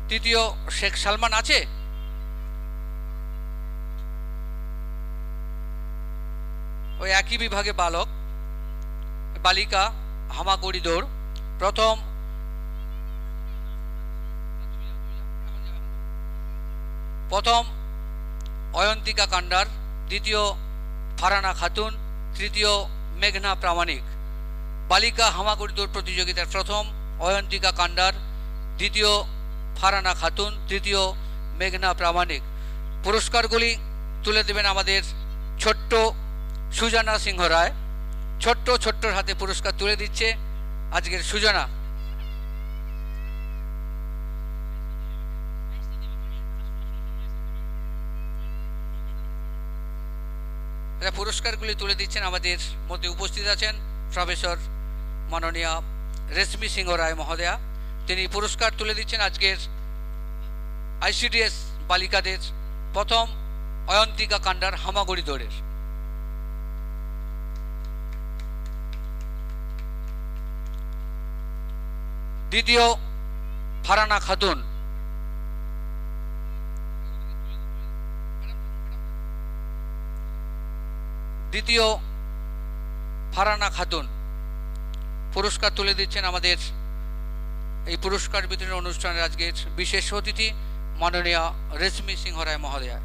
তৃতীয় শেখ সালমান আছে? ওই একই বিভাগে বালক বালিকা হামাগুড়ি দৌড় প্রথম অয়ন্তিকা কান্ডার, দ্বিতীয় ফারানা খাতুন, তৃতীয় মেঘনা প্রামাণিক। বালিকা হামাগুড়ি দৌড় প্রতিযোগিতার প্রথম অয়ন্তিকা কান্ডার, দ্বিতীয় ফারানা খাতুন, তৃতীয় মেঘনা প্রামাণিক। পুরস্কারগুলি তুলে দেবেন আমাদের ছোট্ট সুজানা সিংহ রায়। ছোট্টর হাতে পুরস্কার তুলে দিচ্ছে আজকের সুজানা। পুরস্কারগুলি তুলে দিচ্ছেন আমাদের মধ্যে উপস্থিত আছেন প্রফেসর মাননীয়া রেশমি সিংহ রায় মহোদয়া। তিনি পুরস্কার তুলে দিচ্ছেন আজকের আইসিডিএস বালিকাদের প্রথম অয়ন্তিকা কান্ডার হামাগুড়ি দৌড়ের। দ্বিতীয় ফারানা খাতুন, পুরস্কার তুলে দিচ্ছেন আমাদের এই পুরস্কার বিতরণ অনুষ্ঠানের আজকের বিশেষ অতিথি মাননীয়া রেশমি সিংহ রায় মহোদয়া।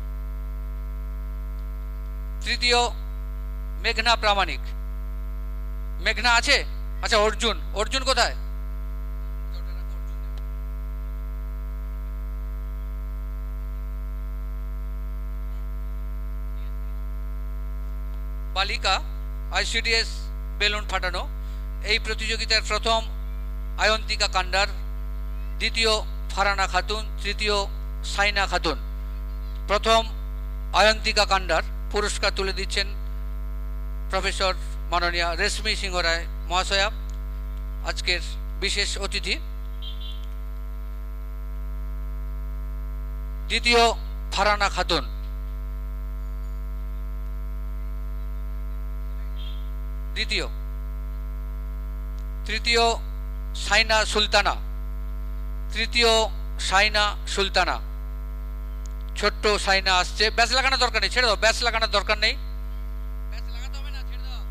তৃতীয় মেঘনা প্রামাণিক। মেঘনা আছে? আচ্ছা, অর্জুন কোথায়? বালিকা আইসিডিএস বেলুন ফাটানো, এই প্রতিযোগিতার প্রথম আয়ন্তিকা কান্ডার, দ্বিতীয় ফারানা খাতুন, তৃতীয় সাইনা খাতুন। প্রথম আয়ন্তিকা কান্ডার পুরস্কার তুলে দিচ্ছেন প্রফেসর মাননীয়া রেশমি সিংহ রায় মহাশয়া, আজকের বিশেষ অতিথি। দ্বিতীয় ফারানা খাতুন, তৃতীয় সাইনা সুলতানা। ছোট্ট সাইনা আসছে। ব্যাস লাগানোর দরকার নেই, ছেড়ে দাও, ব্যাস লাগানোর দরকার নেই, ব্যাস লাগাতে হবে না, ছেড়ে দাও।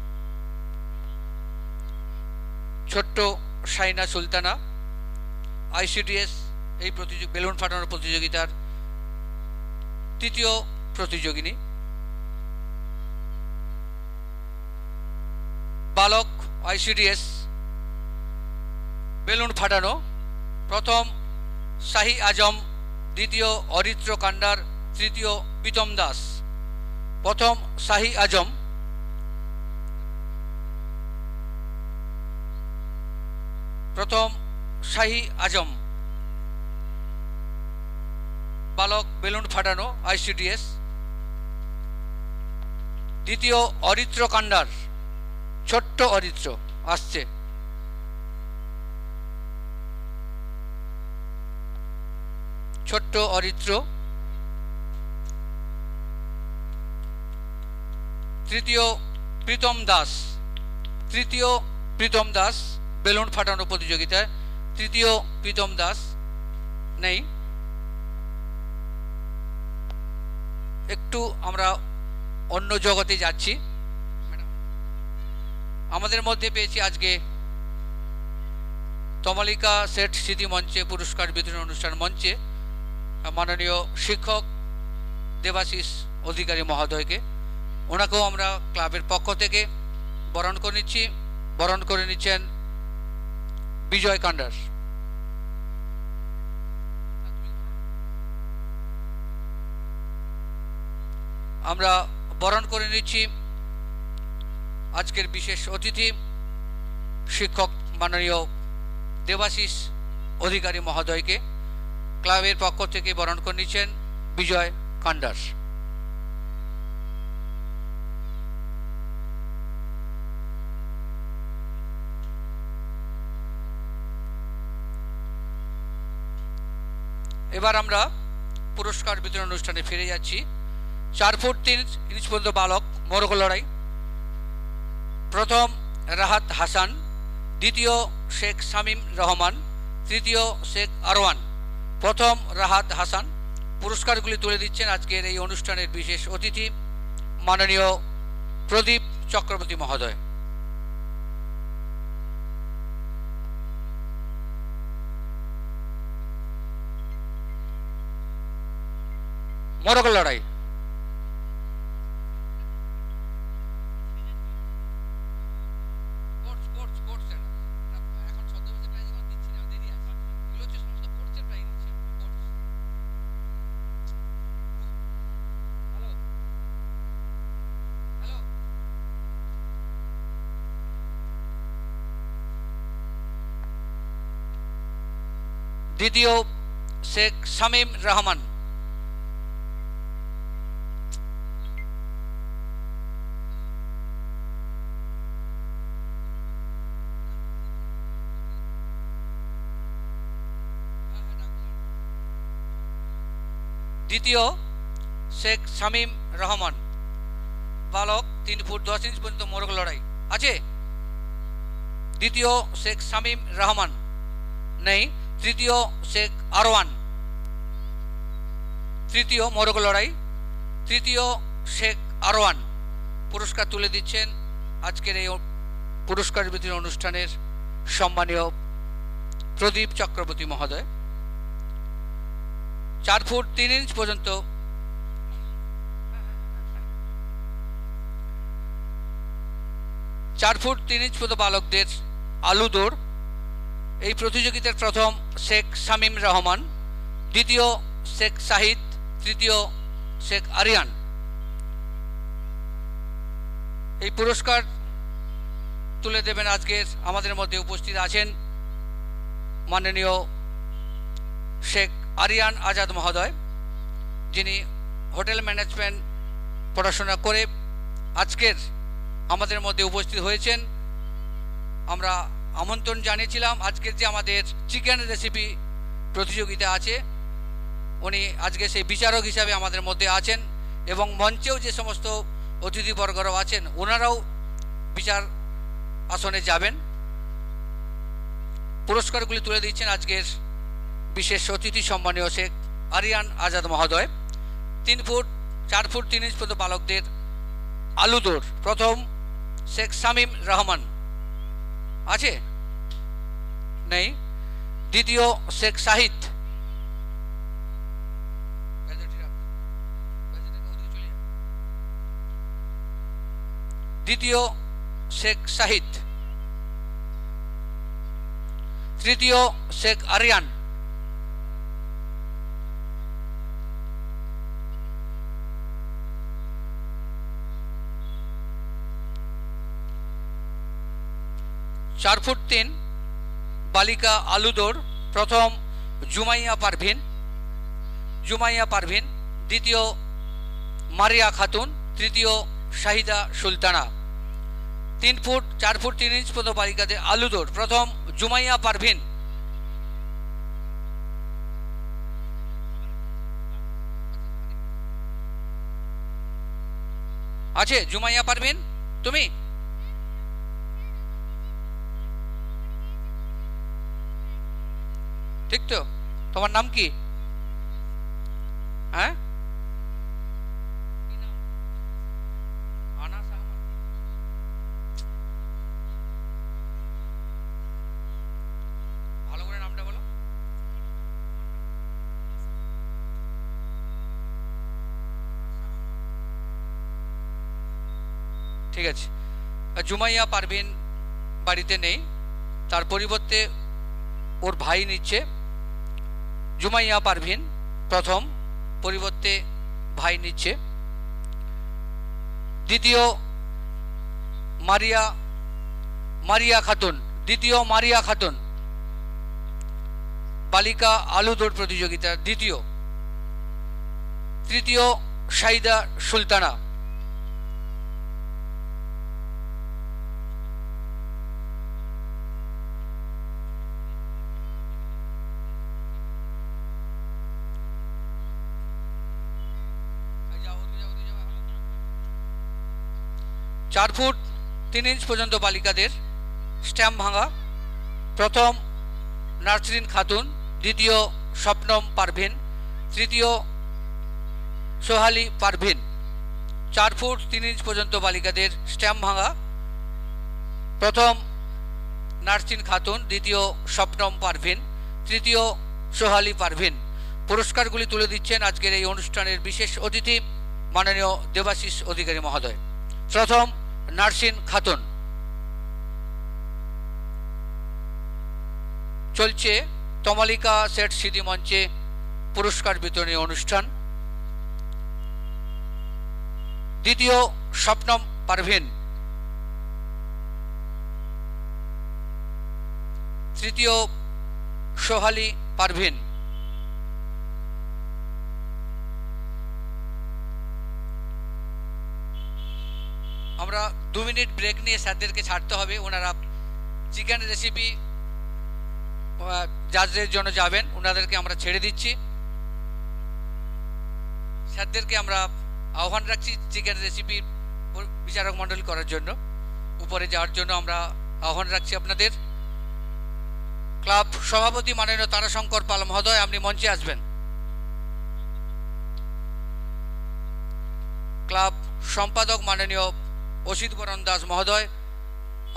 ছোট্ট সাইনা সুলতানা আইসিডিএস এই বেলুন ফাটানোর প্রতিযোগিতার তৃতীয় প্রতিযোগিনী। বালক আইসিডিএস বেলুন ফাটানো, প্রথম শাহী আজম, দ্বিতীয় অরিত্র কান্ডার, তৃতীয় প্রীতম দাস। প্রথম শাহী আজম, বালক বেলুন ফাটানো আইসিডিএস। দ্বিতীয় অরিত্র কান্ডার, ছোট্ট অরিত্র আসছে। তৃতীয় প্রীতম দাস বেলুন ফাটানো প্রতিযোগিতায়। তৃতীয় প্রীতম দাস নেই। একটু আমরা অন্য জগতে যাচ্ছি। আমাদের মধ্যে পেয়েছি আজকে তমালিকা সেট স্মৃতি মঞ্চে পুরস্কার বিতরণ অনুষ্ঠান মঞ্চে মাননীয় শিক্ষক দেবাশিস অধিকারী মহোদয়কে। ওনাকেও আমরা ক্লাবের পক্ষ থেকে বরণ করে নিচ্ছেন বিজয় কান্ডার। আমরা বরণ করে নিচ্ছি আজকের বিশেষ অতিথি শিক্ষক মাননীয় দেবাশিস অধিকারী মহোদয়কে। ক্লাবের পক্ষ থেকে বরণ করে নিচ্ছেন বিজয় কান্ডার। এবার আমরা পুরস্কার বিতরণ অনুষ্ঠানে ফিরে যাচ্ছি। 4 ফুট 3 ইঞ্চ পর্যন্ত বালক মোরগ লড়াই, প্রথম রাহাত হাসান, দ্বিতীয় শেখ শামীম রহমান, তৃতীয় শেখ আরওয়ান। প্রথম রাহাত হাসান। পুরস্কারগুলি তুলে দিচ্ছেন আজকের এই অনুষ্ঠানের বিশেষ অতিথি মাননীয় প্রদীপ চক্রবর্তী মহোদয়। মোরগ লড়াই। দ্বিতীয় শেখ শামীম রহমান। দ্বিতীয় শেখ শামীম রহমান, বালক 3 ফুট 10 ইঞ্চ পর্যন্ত মোরগ লড়াই আছে। দ্বিতীয় শেখ শামীম রহমান নেই। তৃতীয় শেখ আরওয়ান, তৃতীয় মোরগ লড়াই, তৃতীয় শেখ আরওয়ান। পুরস্কার তুলে দিচ্ছেন আজকের এই পুরস্কার বিতরণ অনুষ্ঠানের সম্মানীয় প্রদীপ চক্রবর্তী মহোদয়। 4 ফুট 3 ইঞ্চ পর্যন্ত 4 ফুট 3 ইঞ্চ পর্যন্ত বালকদের আলু দৌড়। এই প্রতিযোগিতার প্রথম শেখ শামীম রহমান, দ্বিতীয় শেখ শাহিদ, তৃতীয় শেখ আরিয়ান। এই পুরস্কার তুলে দেবেন আজকের আমাদের মধ্যে উপস্থিত আছেন মাননীয় শেখ আরিয়ান আজাদ মহোদয়, যিনি হোটেল ম্যানেজমেন্ট পড়াশোনা করে আজকের আমাদের মধ্যে উপস্থিত হয়েছেন। আমরা আমন্ত্রণ জানিয়েছিলাম আজকের যে আমাদের চিকেন রেসিপি প্রতিযোগিতা আছে, উনি আজকে সেই বিচারক হিসাবে আমাদের মধ্যে আছেন এবং মঞ্চেও যে সমস্ত অতিথিবর্গরাও আছেন ওনারাও বিচার আসনে যাবেন। পুরস্কারগুলি তুলে দিচ্ছেন আজকের বিশেষ অতিথি সম্মানীয় শেখ আরিয়ান আজাদ মহোদয়। 3 ফুট 4 ফুট 3 ইঞ্চ পর্যন্ত বালকদের আলু দৌড়, প্রথম শেখ শামীম রহমান আছে, নেই। দ্বিতীয় শেখ শাহিদ, দ্বিতীয় শেখ শাহিদ, তৃতীয় শেখ আরিয়ান, চার ফুট 3 বালিকা আলু দৌড়, প্রথম জুমাইয়া পারভিন, দ্বিতীয় মারিয়া খাতুন, তৃতীয় Shahida Sultana. 3 foot 4 foot 3 inch পর্যন্ত বালিকাদের আলু দৌড়, প্রথম জুমাইয়া পারভিন, আছে জুমাইয়া পারভিন, তুমি ঠিক তো? তোমার নাম কি? হ্যাঁ, ভালো করে নামটা বলো। ঠিক আছে, জুমাইয়া পারভিন বাড়িতে নেই, তার পরিবর্তে ওর ভাই নিচ্ছে। জুমাইয়া পারভিন প্রথম, পরিবর্তে ভাই নিচ্ছে। দ্বিতীয় মারিয়া খাতুন, দ্বিতীয় মারিয়া খাতুন বালিকা আলু দৌড় প্রতিযোগিতার দ্বিতীয়। তৃতীয় শাহিদা সুলতানা। চার ফুট 3 ইঞ্চ পর্যন্ত বালিকাদের স্ট্যাম্প ভাঙা, প্রথম নার্সরিন খাতুন, দ্বিতীয় স্বপ্নম পারভিন, তৃতীয় সোহালি পারভিন। 4 ফুট 3 ইঞ্চ পর্যন্ত বালিকাদের স্ট্যাম্প ভাঙা, প্রথম নার্সিন খাতুন, দ্বিতীয় স্বপ্নম পারভিন, তৃতীয় সোহালি পারভিন। পুরস্কারগুলি তুলে দিচ্ছেন আজকের এই অনুষ্ঠানের বিশেষ অতিথি মাননীয় দেবাশিস অধিকারী মহোদয়। প্রথম নার্সিন খাতুন। চলছে তমালিকা সেট স্মৃতি মঞ্চে পুরস্কার বিতরণী অনুষ্ঠান। দ্বিতীয় স্বপ্নম পারভিন, তৃতীয় সোহালি পারভিন। আমরা 2 মিনিট ব্রেক নিয়ে স্যারদেরকে ছাড়তে হবে, ওনারা চিকেন রেসিপি জাজদের জন্য যাবেন, ওনাদেরকে আমরা ছেড়ে দিচ্ছি। স্যারদেরকে আমরা আহ্বান রাখছি চিকেন রেসিপি বিচারক মণ্ডলী করার জন্য, উপরে যাওয়ার জন্য আমরা আহ্বান রাখছি আপনাদের। ক্লাব সভাপতি মাননীয় তারাশঙ্কর পাল মহোদয়, আপনি মঞ্চে আসবেন। ক্লাব সম্পাদক মাননীয় অসিত বরণ দাস মহোদয়,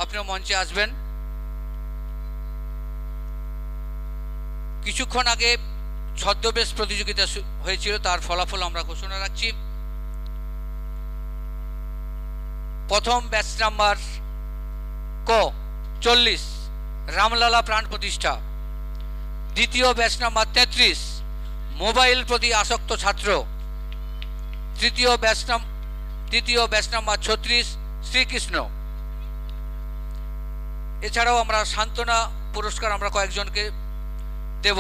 আপনিও মঞ্চে আসবেন। কিছুক্ষণ আগে ছদ্মবেশ প্রতিযোগিতা হয়েছিল, তার ফলাফল আমরা ঘোষণা রাখছি। প্রথম ব্যাচ নাম্বার ক 40 রামলালা প্রাণ প্রতিষ্ঠা, দ্বিতীয় ব্যাচ নাম্বার 33 মোবাইল প্রতি আসক্ত ছাত্র, তৃতীয় ব্যাচ নাম্বার 36 শ্রীকৃষ্ণ। এছাড়াও আমরা সান্ত্বনা পুরস্কার আমরা কয়েকজনকে দেব।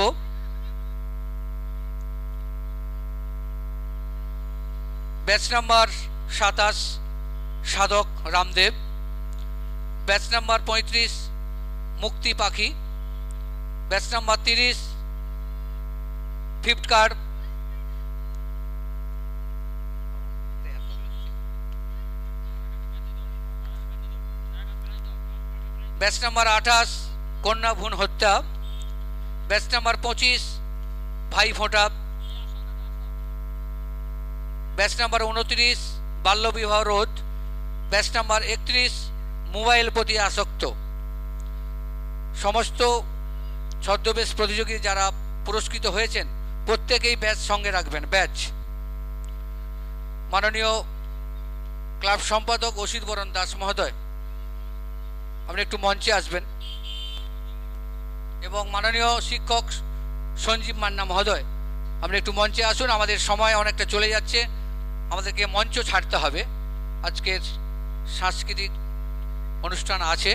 ব্যাচ নাম্বার 27 সাধক রামদেব, ব্যাচ নাম্বার 35 মুক্তি পাখি, batch number 30 fifth card, batch number 28 কন্যা ভ্রূণ হত্যা, ব্যাচ নাম্বার 25 ভাই ফোঁটা, ব্যাচ নাম্বার 29 বাল্যবিবাহ রোধ, ব্যাচ নাম্বার 31 মোবাইল প্রতি আসক্ত। সমস্ত ছদ্মবেশ প্রতিযোগী যারা পুরস্কৃত হয়েছেন প্রত্যেকেই ব্যাচ সঙ্গে রাখবেন, ব্যাচ। মাননীয় ক্লাব সম্পাদক অসিত বরণ দাস মহোদয়, আপনি একটু মঞ্চে আসবেন, এবং মাননীয় শিক্ষক সঞ্জীব মান্না মহোদয়, আপনি একটু মঞ্চে আসুন। আমাদের সময় অনেকটা চলে যাচ্ছে, আমাদেরকে মঞ্চ ছাড়তে হবে, আজকের সাংস্কৃতিক অনুষ্ঠান আছে।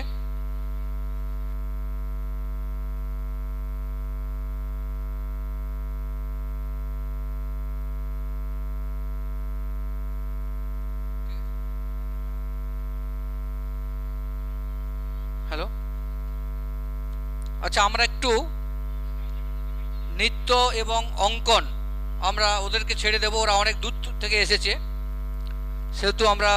হ্যালো, আচ্ছা, আমরা একটু নৃত্য এবং অঙ্কন আমরা ওদেরকে ছেড়ে দেব, ওরা অনেক দূর থেকে এসেছে, সেহেতু আমরা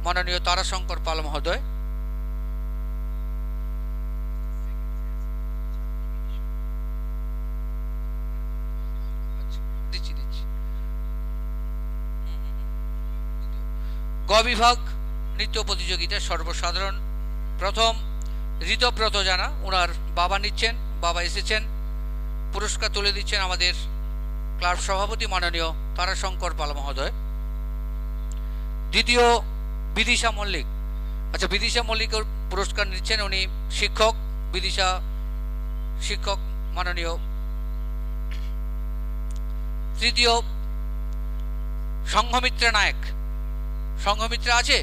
মাননীয় তারাশঙ্কর পাল মহোদয়, গ বিভাগ নৃত্য প্রতিযোগিতা সর্বসাধারণ, প্রথম ঋতব্রত জানা, ওনার বাবা নিচ্ছেন, বাবা এসেছেন। পুরস্কার তুলে দিচ্ছেন আমাদের ক্লাব সভাপতি মাননীয় তারাশঙ্কর পাল মহোদয়। দ্বিতীয় বিদিশা মল্লিক। আচ্ছা, বিদিশা মল্লিকের পুরস্কার নিচ্ছেন, উনি শিক্ষক, বিদিশা শিক্ষক মাননীয়। তৃতীয় সংঘমিত্রা নায়ক। সংঘমিত্রা আছে?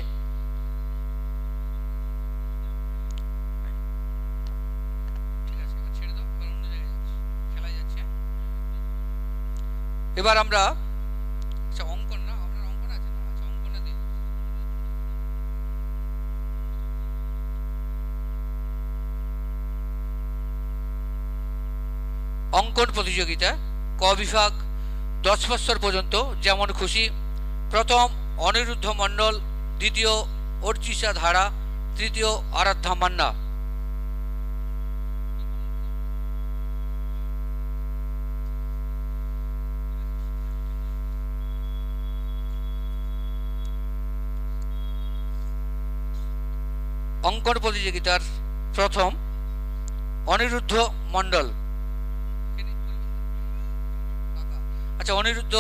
এবার আমরা অঙ্কন না, আপনার অঙ্কন আছে না? আচ্ছা, অঙ্কনটা দিন। অঙ্কন প্রতিযোগিতা ক বিভাগ 10 বছর পর্যন্ত যেমন খুশি। প্রথম অনিরুদ্ধ মণ্ডল, দ্বিতীয় অর্চিষা ধারা, তৃতীয় আরাধ্যা মান্না। অঙ্কন প্রতিযোগিতার প্রথম অনিরুদ্ধ মণ্ডল। আচ্ছা, অনিরুদ্ধ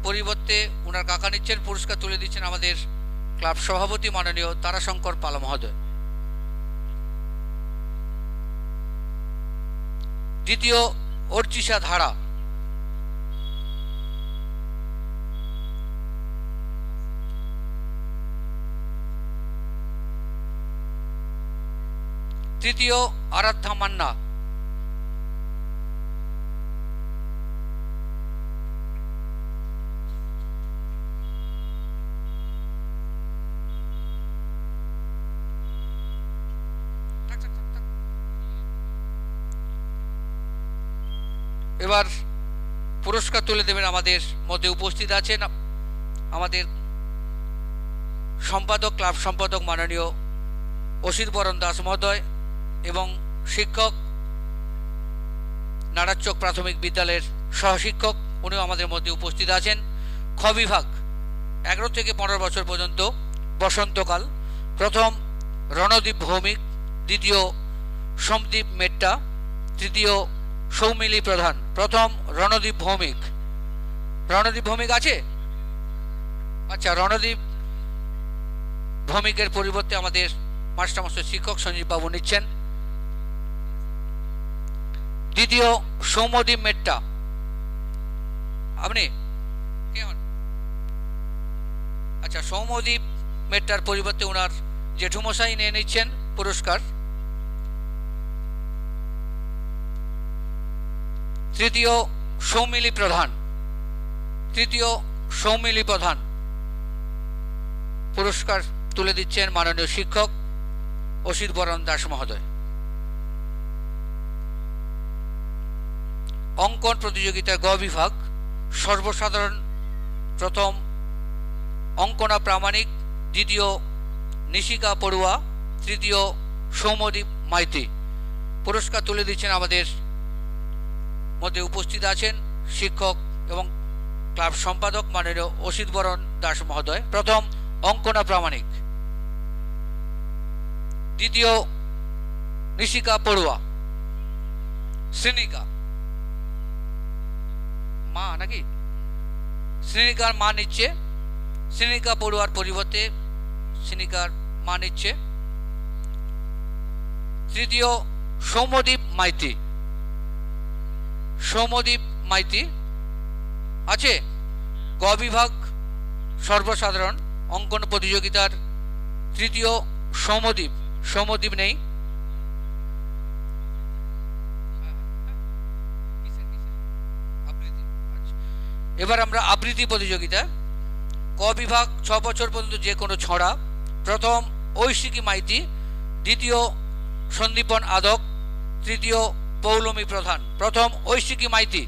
পরিবর্তে ওনার কাকা নিচ্ছেন, পুরস্কার তুলে দিচ্ছেন আমাদের ক্লাব সভাপতি মাননীয় তারাশঙ্কর পাল মহোদয়। দ্বিতীয় অর্চিষা ধারা। তৃতীয় আরাধ্যা মান্না। এবার পুরস্কার তুলে দেবেন, আমাদের মধ্যে উপস্থিত আছেন আমাদের সম্পাদক, ক্লাব সম্পাদক মাননীয় অসিত বরণ দাস মহোদয় এবং শিক্ষক, নারায়ণচক প্রাথমিক বিদ্যালয়ের সহশিক্ষক, উনিও আমাদের মধ্যে উপস্থিত আছেন। খ বিভাগ 11 থেকে 15 বছর পর্যন্ত বসন্তকাল। প্রথম রণদীপ ভৌমিক, দ্বিতীয় সোমদীপ মেট্টা, তৃতীয় সৌমিলি প্রধান। প্রথম রণদীপ ভৌমিক। রণদীপ ভৌমিক আছে? আচ্ছা, রণদীপ ভৌমিকের পরিবর্তে আমাদের মাস্টারমশাই শিক্ষক সঞ্জীব বাবু নিচ্ছেন। দ্বিতীয় সৌমদীপ মেট্টা। আপনি কে হন? আচ্ছা, সৌমদীপ মেট্টার পরিবর্তে ওনার জেঠুমশাই নিয়ে নিচ্ছেন পুরস্কার। তৃতীয় সৌমিলি প্রধান। তৃতীয় সৌমিলি প্রধান। পুরস্কার তুলে দিচ্ছেন মাননীয় শিক্ষক অসিত বরণ দাস মহোদয়। অঙ্কন প্রতিযোগিতার গ বিভাগ সর্বসাধারণ। প্রথম অঙ্কনা প্রামাণিক, দ্বিতীয় নিশিকা পড়ুয়া, তৃতীয় সৌমদীপ মাইতি। পুরস্কার তুলে দিচ্ছেন আমাদের মধ্যে উপস্থিত আছেন শিক্ষক এবং ক্লাব সম্পাদক মাননীয় অসিত বরণ দাস মহোদয়। প্রথম অঙ্কনা প্রামাণিক, দ্বিতীয় নিশিকা পড়ুয়া। শ্রেণিকা মা নাকি? শ্রেণিকার মা নিচ্ছে, শ্রেণিকা পড়ুয়ার পরিবর্তে শ্রেণিকার মা নিচ্ছে। তৃতীয় সৌমদীপ মাইতি। সৌমদীপ মাইতি আছে? গ বিভাগ সর্বসাধারণ অঙ্কন প্রতিযোগিতার তৃতীয় সৌমদীপ। সৌমদীপ নেই। এবার আমরা আবৃত্তি প্রতিযোগিতা। ক বিভাগ 6 বছর পর্যন্ত যে কোনো ছড়া। প্রথম ঐশিকী মাইতি, দ্বিতীয় সন্দীপন আদক, তৃতীয় পৌলমী প্রধান। প্রথম ঐশিকী মাইতি।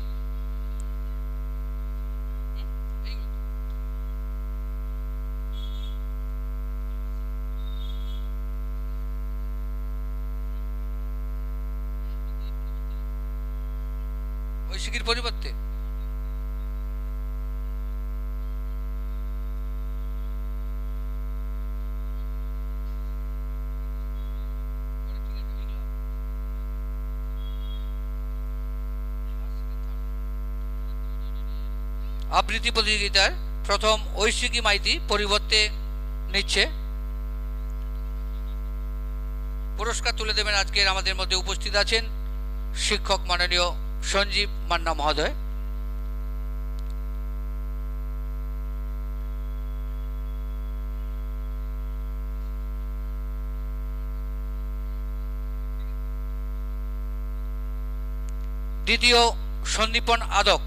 ঐশিকীর পরিবর্তে আবৃত্তি প্রতিযোগিতার প্রথম ঐশিকী মাইতি পরিবর্তে নিচ্ছে। পুরস্কার তুলে দেবেন আজকের আমাদের মধ্যে উপস্থিত আছেন শিক্ষক মাননীয় সঞ্জীব মান্না মহোদয়। দ্বিতীয় সন্দীপন আদক,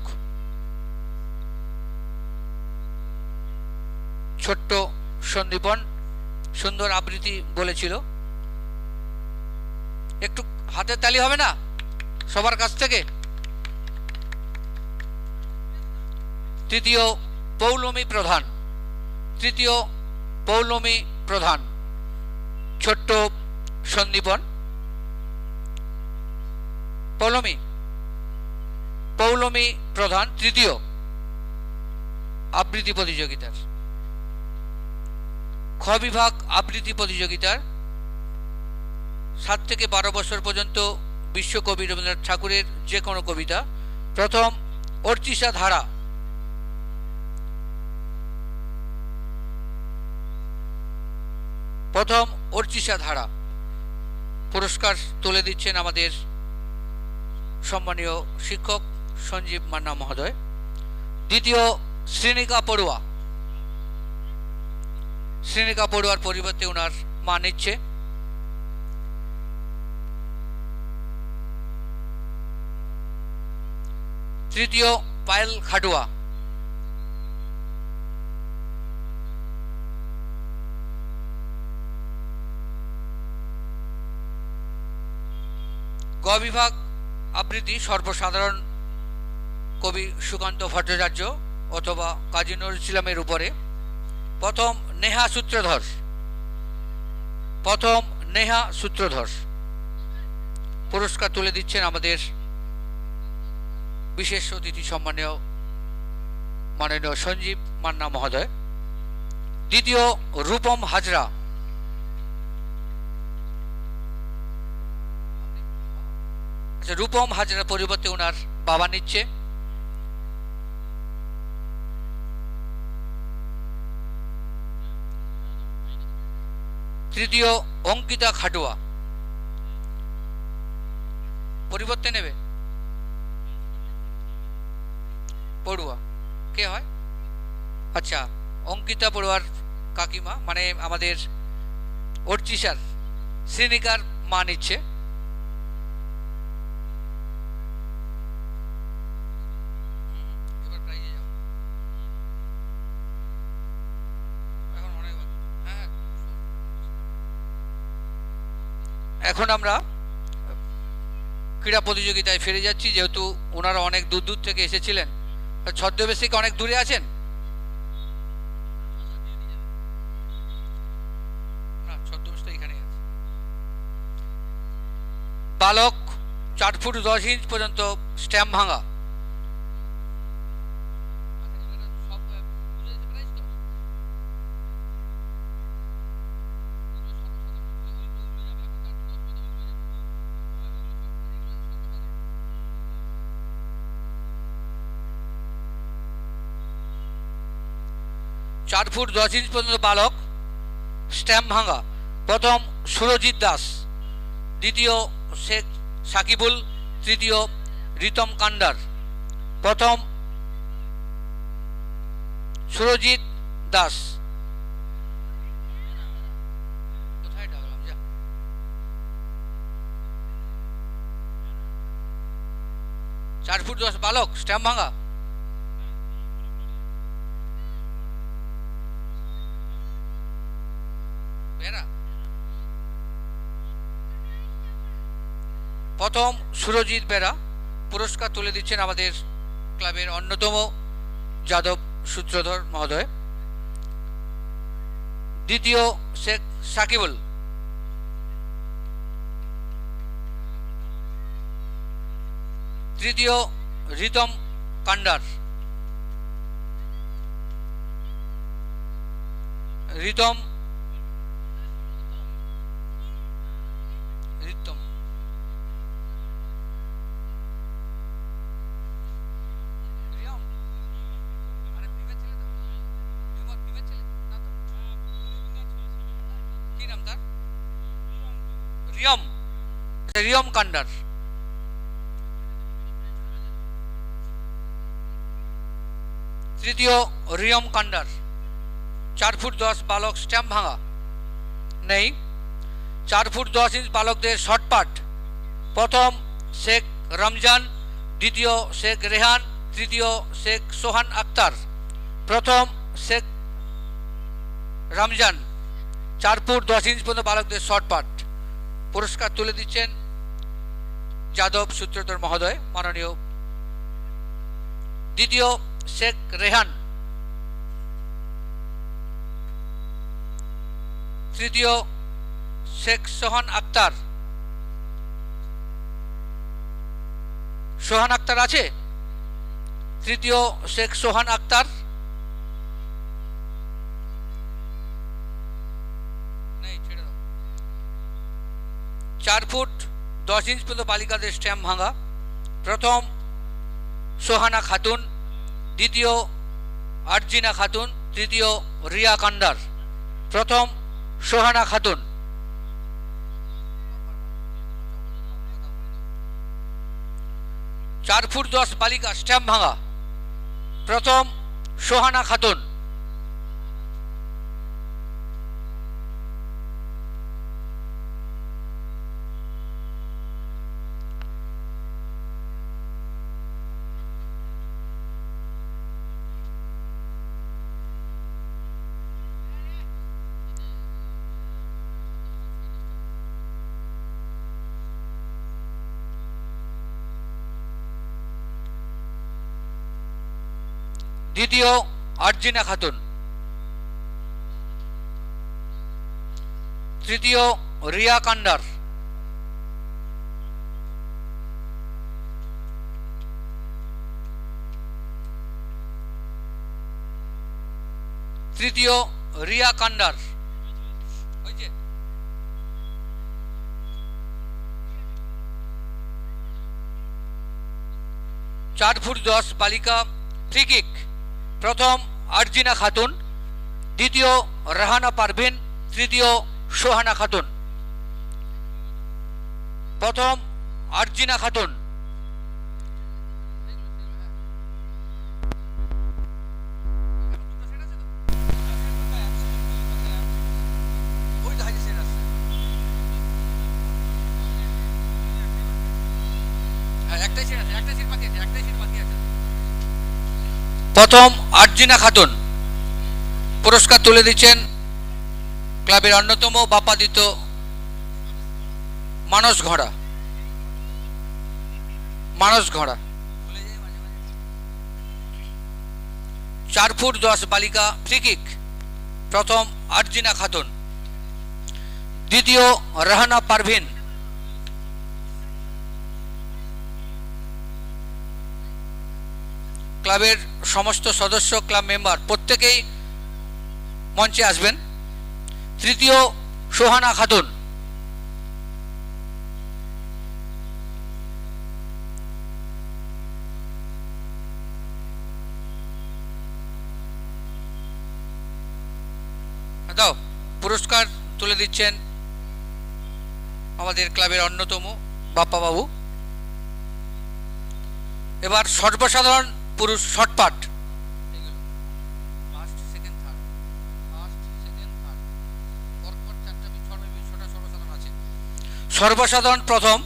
ছোট্ট সন্দীপন সুন্দর আবৃত্তি বলেছিল। একটু হাতের তালি হবে না সবার কাছ থেকে? তৃতীয় পৌলমী প্রধান, তৃতীয় পৌলমী প্রধান, ছোট্ট সন্দীপন। পৌলমী পৌলমী প্রধান তৃতীয় আবৃত্তি প্রতিযোগিতার। খ বিভাগ আবৃত্তি প্রতিযোগিতার 7 থেকে 12 বছর পর্যন্ত বিশ্বকবি রবীন্দ্রনাথ ঠাকুরের যে কোনো কবিতা। প্রথম অর্চিষা ধারা, প্রথম অর্চিষা ধারা। পুরস্কার তুলে দিচ্ছেন আমাদের সম্মানীয় শিক্ষক সঞ্জীব মান্না মহোদয়। দ্বিতীয় শ্রীনিকা পড়ুয়া, শ্রীনিকা পড়ুয়ার পরিবর্তে ওনার মা নিচ্ছে। তৃতীয় পায়েল খাটুয়া, গ বিভাগ আবৃত্তি সর্বসাধারণ কবি সুকান্ত ভট্টাচার্য অথবা কাজী নজরুল ইসলামের উপরে। প্রথম নেহা সূত্রধর, প্রথম নেহা সূত্রধর। পুরস্কার তুলে দিচ্ছেন আমাদের বিশেষ অতিথি সম্মানীয় মাননীয় সঞ্জীব মান্না মহোদয়। দ্বিতীয় রূপম হাজরা, আচ্ছা রূপম হাজরার পরিবর্তে ওনার বাবা নিচ্ছে। তৃতীয় অঙ্কিতা খাটুয়া, পরিবর্তে নেবে পড়ুয়া কে হয়? আচ্ছা অঙ্কিতা পড়ুয়ার কাকিমা, মানে আমাদের অর্চিষার শ্রীনিকার মা নিচ্ছে। এখন আমরা ক্রীড়া প্রতিযোগিতায় ফিরে যাচ্ছি, যেহেতু ওনারা অনেক দূর দূর থেকে এসেছিলেন। ছদ্মবেশ থেকে অনেক দূরে আছেন না, ছদ্মবেশ তো এখানে আছে। বালক 4 ফুট 10 ইঞ্চ পর্যন্ত স্ট্যাম্প ভাঙা। চার ফুট 10 ইঞ্চ পর্যন্ত বালক স্ট্যাম্প ভাঙা। প্রথম সুরজিৎ দাস, দ্বিতীয় শেখ সাকিবুল, তৃতীয় রিতম কান্ডার। প্রথম সুরজিৎ দাস। 4 ফুট 10 বালক স্ট্যাম্প ভাঙা। প্রথম সুরজিৎ বেরা। পুরস্কার তুলে দিচ্ছেন আমাদের ক্লাবের অন্যতম যাদব সূত্রধর মহোদয়। দ্বিতীয় শেখ সাকিবুল, তৃতীয় রিতম কান্ডার, রিতম রিতম রিয়ম রিয়ম কান্ডার। তৃতীয় রিয়ম কান্ডার। 4 ফুট 10 বালক স্ট্যাম্প ভাঙা নেই। 4 ফুট 10 ইঞ্চ বালকদের শর্ট পাট। প্রথম শেখ রমজান, দ্বিতীয় শেখ রেহান, তৃতীয় শেখ সোহান আক্তার। প্রথম শেখ রমজান 4 ফুট 10 ইঞ্চ পর্যন্ত বালকদের শর্ট পাট। পুরস্কার তুলে দিচ্ছেন যাদব সূত্রধর মহোদয় মাননীয়। দ্বিতীয় শেখ রেহান, তৃতীয় শেখ সোহান আক্তার। সোহান আক্তার আছে? তৃতীয় শেখ সোহান আক্তার। 4 ফুট 10 ইঞ্চ পর্যন্ত বালিকাদের স্ট্যাম্প ভাঙা। প্রথম সোহানা খাতুন, দ্বিতীয় আরজিনা খাতুন, তৃতীয় রিয়া কান্ডার। প্রথম সোহানা খাতুন। 4 ফুট 10 বালিকা স্ট্যাম্প ভাঙা। প্রথম সোহানা খাতুন। দ্বিতীয় আরজিনা খাতুন, তৃতীয় রিয়া কান্ডার। তৃতীয় রিয়া কান্ডার। 4 ফুট 10 বালিকা ফ্রি কিক। প্রথম আরজিনা খাতুন, দ্বিতীয় রাহানা পারভিন, তৃতীয় সোহানা খাতুন। প্রথম আরজিনা খাতুন। প্রথম আরজিনা খাতুন। পুরস্কার তুলে দিচ্ছেন ক্লাবের অন্যতম বাপাদিত মানস ঘোড়া। 4 ফুট 10 বালিকা ফ্রি কিক। প্রথম আরজিনা খাতুন, দ্বিতীয় রাহানা পারভিন। ক্লাবের সমস্ত সদস্য, ক্লাব মেম্বার প্রত্যেকেই মঞ্চে আসবেন। তৃতীয় সোহানা খাতুন। দাও পুরস্কার তুলে দিচ্ছেন আমাদের ক্লাবের অন্যতম বাপ্পা বাবু। এবার সর্বসাধারণ পুরুষ শর্টপাট। সর্বসাধারণ প্রথম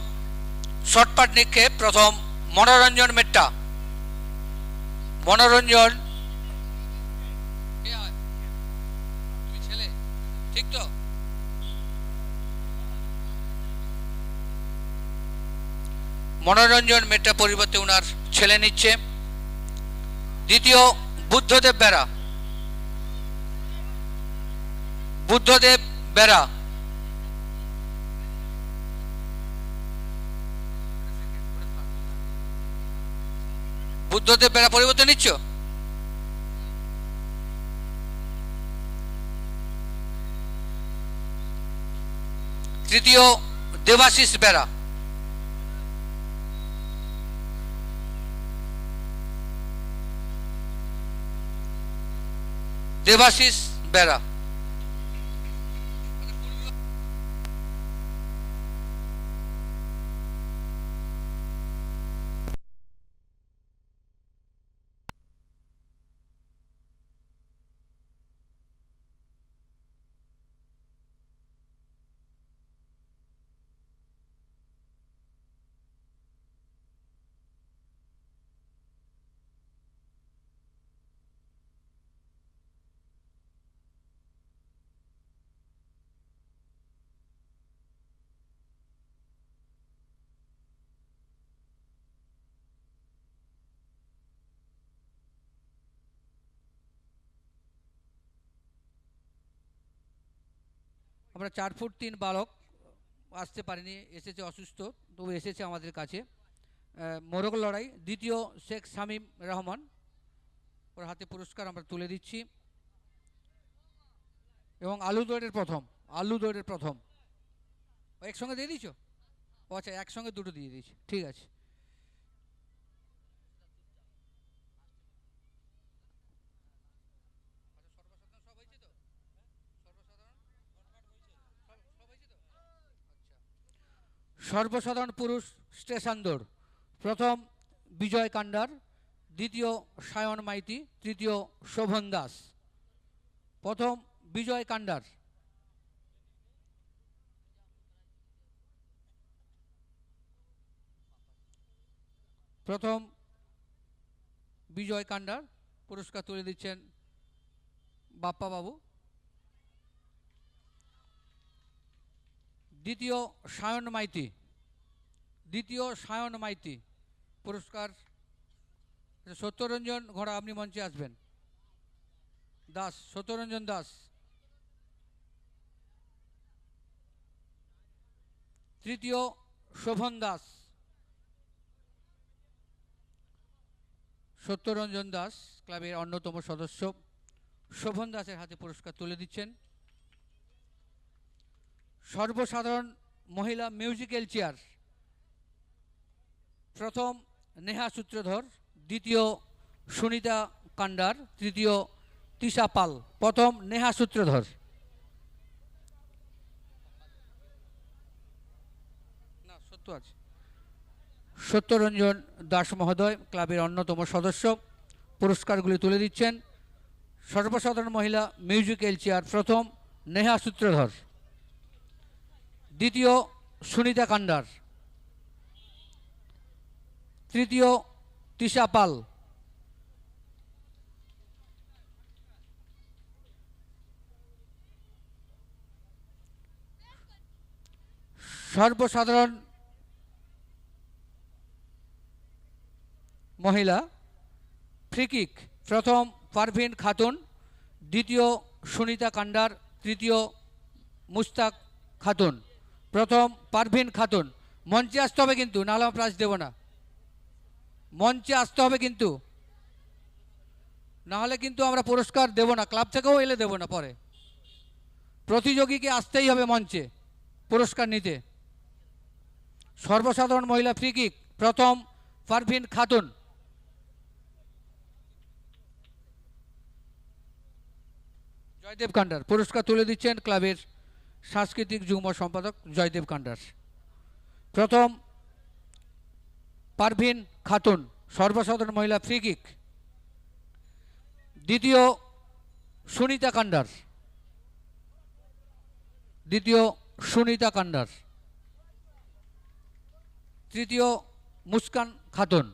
শর্টপাট নিক্ষেপ। প্রথম মনোরঞ্জন মেট্টা। মনোরঞ্জন ঠিক তো? মনোরঞ্জন মেট্টা পরিবর্তে ওনার ছেলে নিচ্ছে। দ্বিতীয় বুদ্ধদেব বেরা। বুদ্ধদেব বেরা। বুদ্ধদেব বেরা পরিবর্তে নিচ্ছ? তৃতীয় দেবাশিস বেরা। দেবাশিস বেরা। আমরা 4 ফুট 3 বালক আসতে পারিনি, এসেছে অসুস্থ, তবু এসেছে আমাদের কাছে। মোরগ লড়াই দ্বিতীয় শেখ শামীম রহমান, ওর হাতে পুরস্কার আমরা তুলে দিচ্ছি। এবং আলু দৌড়ের প্রথম একসঙ্গে দিয়ে দিয়েছো? ও আচ্ছা, একসঙ্গে দুটো দিয়ে দিয়েছি, ঠিক আছে। সর্বসাধারণ পুরুষ স্টেশন দৌড় প্রথম বিজয় কান্ডার, দ্বিতীয় সায়ন মাইতি, তৃতীয় শোভন দাস। প্রথম বিজয় কান্ডার। প্রথম বিজয় কান্ডার, পুরস্কার তুলে দিচ্ছেন বাপ্পা বাবু। দ্বিতীয় সায়ন মাইতি, পুরস্কার সত্যরঞ্জন ঘোড়া, আপনি মঞ্চে আসবেন। সত্যরঞ্জন দাস। তৃতীয় শোভন দাস। সত্যরঞ্জন দাস ক্লাবের অন্যতম সদস্য, শোভন দাসের হাতে পুরস্কার তুলে দিচ্ছেন। সর্বসাধারণ মহিলা মিউজিক্যাল চেয়ার প্রথম নেহা সূত্রধর, দ্বিতীয় সুনিতা কান্ডার, তৃতীয় তিশা পাল। প্রথম নেহা সূত্রধর। না, সত্য আছে। সত্যরঞ্জন দাস মহোদয় ক্লাবের অন্যতম সদস্য, পুরস্কারগুলি তুলে দিচ্ছেন। সর্বসাধারণ মহিলা মিউজিক্যাল চেয়ার প্রথম নেহা সূত্রধর, দ্বিতীয় সুনিতা কান্ডার, তৃতীয় তিশা পাল। সর্বসাধারণ মহিলা ফ্রিকিক প্রথম পারভিন খাতুন, দ্বিতীয় সুনিতা কান্ডার, তৃতীয় মুস্তাক খাতুন। প্রথম পারভিন খাতুন। মঞ্চে আসতে হবে কিন্তু, নাহলে প্রাইজ দেব না। মঞ্চে আসতে হবে কিন্তু, নাহলে কিন্তু আমরা পুরস্কার দেব না, ক্লাব থেকেও এলে দেব না পরে। প্রতিযোগীকে আসতেই হবে মঞ্চে পুরস্কার নিতে। সর্বসাধারণ মহিলা ফ্রিকিক প্রথম পারভিন খাতুন। জয়দেব কান্ডার, পুরস্কার তুলে দিচ্ছেন ক্লাবের সাংস্কৃতিক যুগ্ম সম্পাদক জয়দেব কান্ডার। প্রথম পারভিন খাতুন, সর্বসাধারণ মহিলা ফ্রিকিক। দ্বিতীয় সুনিতা কান্ডার, তৃতীয় মুস্কান খাতুন।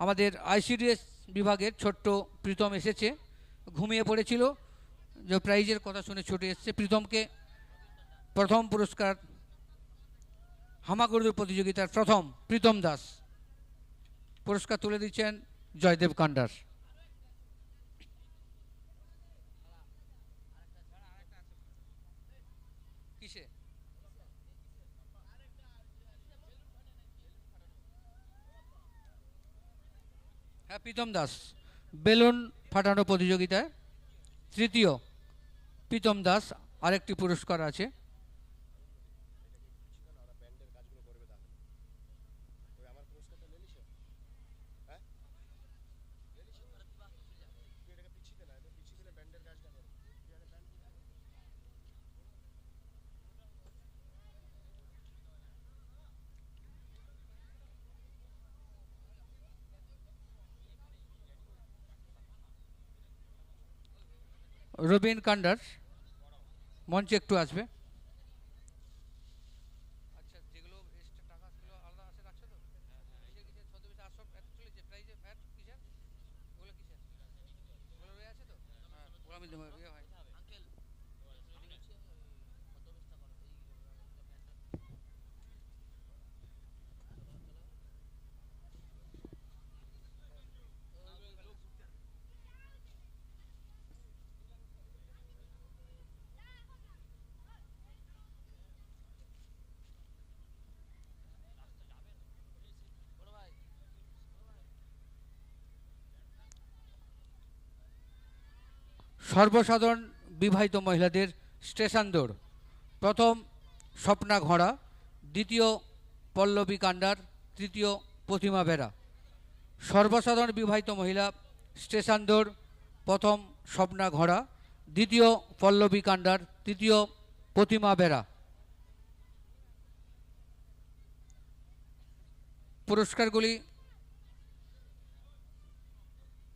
আমাদের আইসিডিএস বিভাগের ছোট্ট প্রীতম এসেছে, ঘুমিয়ে পড়েছিল, যে প্রাইজের কথা শুনে ছুটে এসেছে। প্রীতমকে প্রথম পুরস্কার হামাগুড়ি প্রতিযোগিতার প্রথম প্রীতম দাস, পুরস্কার তুলে দিচ্ছেন জয়দেব কান্ডার। কিসে? হ্যাঁ, প্রীতম দাস বেলুন ফাটানো প্রতিযোগিতায় তৃতীয় প্রীতম দাস। আরেকটি পুরস্কার আছে। রবিন কান্ডার মঞ্চে একটু আসবে। আচ্ছা, যেগুলো এক্সট্রা টাকা সেগুলো আলাদা আছে, রাখছো তো? কিসের 800 চলেছে প্রাইজে ফ্যাট কিসের? ওগুলো কিসের? ওগুলো রয়ে আছে তো? সর্বসাধারণ বিবাহিত মহিলাদের স্টেশন দৌড়। প্রথম স্বপ্না ঘোড়া, দ্বিতীয় পল্লবী কান্ডার, তৃতীয় প্রতিমা বেরা। সর্বসাধারণ বিবাহিত মহিলা স্টেশন দৌড়। প্রথম স্বপ্না ঘোড়া, দ্বিতীয় পল্লবী কান্ডার, তৃতীয় প্রতিমা বেরা। পুরস্কারগুলি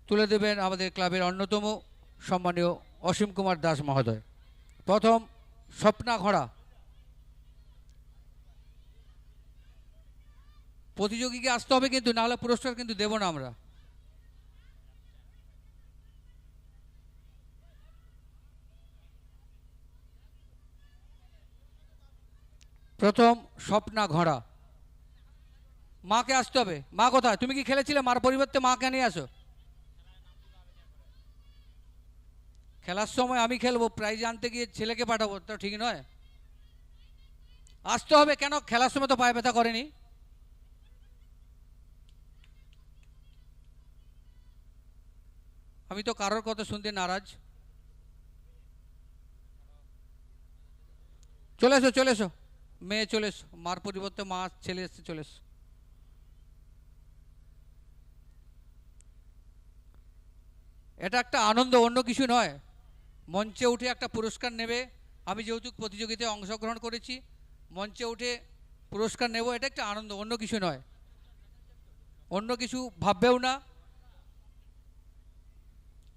তুলে দেবেন আমাদের ক্লাবের অন্যতম সম্মানীয় অসীম কুমার দাস মহোদয়। প্রথম স্বপ্না ঘোড়া। প্রতিযোগীকে আসতে হবে কিন্তু, নাহলে পুরস্কার কিন্তু দেব না আমরা। প্রথম স্বপ্না ঘোড়া। মাকে আসতে হবে। মা কোথায়? তুমি কি খেলেছিলে? মার পরিবর্তে মাকে নিয়ে আসো। খেলার সময় আমি খেলবো, প্রাইজ আনতে গিয়ে ছেলেকে পাঠাবো, তা ঠিক নয়। আসতে হবে। কেন? খেলার সময় তো পায়ে ব্যথা করেনি। আমি তো কারোর কথা শুনতে নারাজ। চলে এসো, চলে এসো মেয়ে, চলে এসো। মার পরিবর্তে মা, ছেলে এসছে, চলে এসো। এটা একটা আনন্দ, অন্য কিছু নয়। মঞ্চে উঠে একটা পুরস্কার নেবে। আমি যেহেতু প্রতিযোগিতায় অংশগ্রহণ করেছি, মঞ্চে উঠে পুরস্কার নেব, এটা একটা আনন্দ, অন্য কিছু নয়। অন্য কিছু ভাববেও না।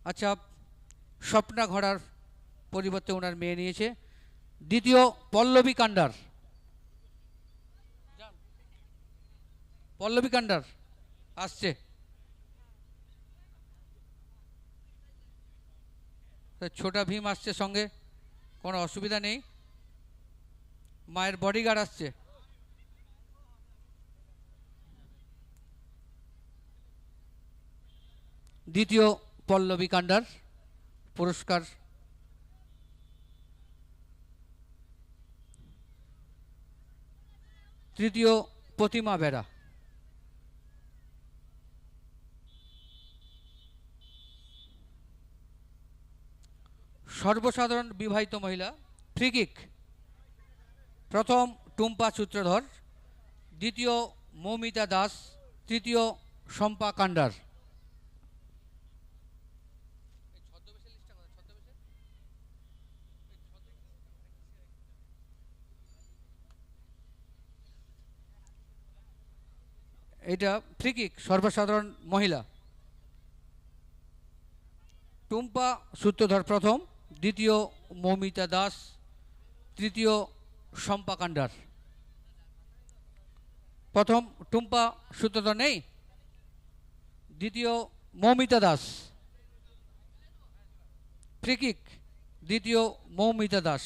আচ্ছা, স্বপ্না ঘোড়ার পরিবর্তে ওনার মেয়ে নিয়েছে। দ্বিতীয় পল্লবী কান্ডার। পল্লবী কান্ডার আসছে। ছোটা ভীম আসছে সঙ্গে, কোনো অসুবিধা নেই। মায়ের বডিগার্ড আসছে। দ্বিতীয় পল্লবী কান্ডার পুরস্কার। তৃতীয় প্রতিমা বেরা। সর্বসাধারণ বিবাহিত মহিলা ফ্রি কিক। প্রথম টুম্পা সূত্রধর, দ্বিতীয় মৌমিতা দাস, তৃতীয় শম্পা কান্ডার। এটা ফ্রি কিক, সর্বসাধারণ মহিলা। টুম্পা সূত্রধর প্রথম, দ্বিতীয় মৌমিতা দাস, তৃতীয় শম্পা কান্ডার। প্রথম টুম্পা সূত্রধর নেই, দ্বিতীয় মৌমিতা দাস। ফ্রি কিক, দ্বিতীয় মৌমিতা দাস।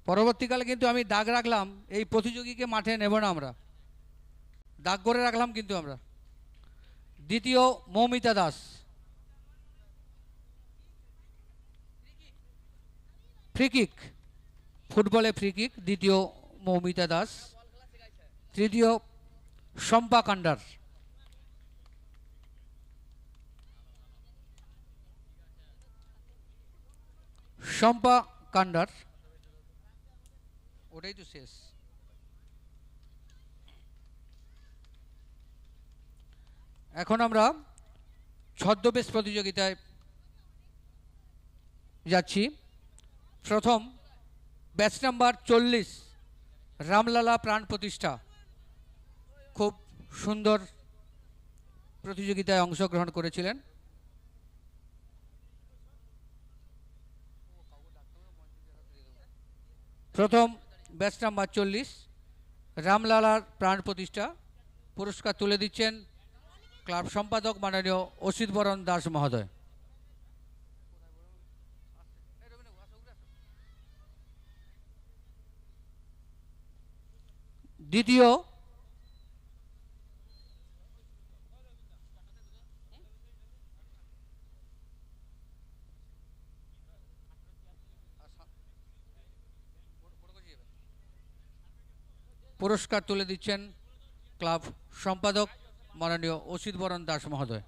পরবর্তীকালে কিন্তু আমি দাগ রাখলাম, এই প্রতিযোগীকে মাঠে নেব না আমরা, দাগ করে রাখলাম কিন্তু আমরা। দ্বিতীয় মৌমিতা দাস। ফ্রি কিক, ফুটবলে ফ্রি কিক, দ্বিতীয় মৌমিতা দাস, তৃতীয় শম্পা কান্ডার। শম্পা কান্ডার, ওটাই তো শেষ। এখন আমরা ছদ্মবেশ প্রতিযোগিতায় যাচ্ছি। প্রথম ব্যাচ নাম্বার 40 রামলালা প্রাণ প্রতিষ্ঠা, খুব সুন্দর প্রতিযোগিতায় অংশগ্রহণ করেছিলেন। প্রথম ব্যাচ নাম্বার 40 রামলালার প্রাণ প্রতিষ্ঠা পুরস্কার তুলে দিচ্ছেন ক্লাব সম্পাদক মাননীয় অসিত বরণ দাস মহোদয়। দ্বিতীয় পুরস্কার তুলে দিচ্ছেন ক্লাব সম্পাদক মাননীয় অসিত বরণ দাস মহোদয়।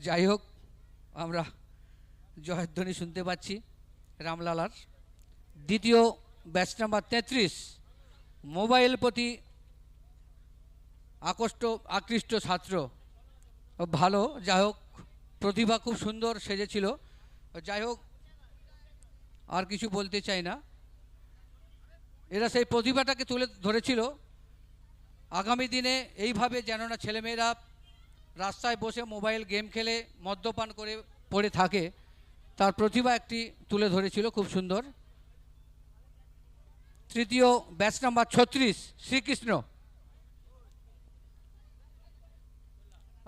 যাই হোক, আমরা জয়ধ্বনি শুনতে পাচ্ছি রামলালার। দ্বিতীয় ব্যাচ নাম্বার 33, মোবাইল প্রতি আকৃষ্ট ছাত্র, ভালো। যাই হোক, প্রতিভা খুব সুন্দর সেজেছিল। যাই হোক, আর কিছু বলতে চাই না। এরা সেই প্রতিভাটাকে তুলে ধরেছিল। আগামী দিনে এইভাবে যেন না ছেলেমেয়েরা রাস্তায় বসে মোবাইল গেম খেলে মদ্যপান করে পড়ে থাকে, তার প্রতিভা একটি তুলে ধরেছিল খুব সুন্দর। তৃতীয় ব্যাচ নাম্বার 36, শ্রীকৃষ্ণ।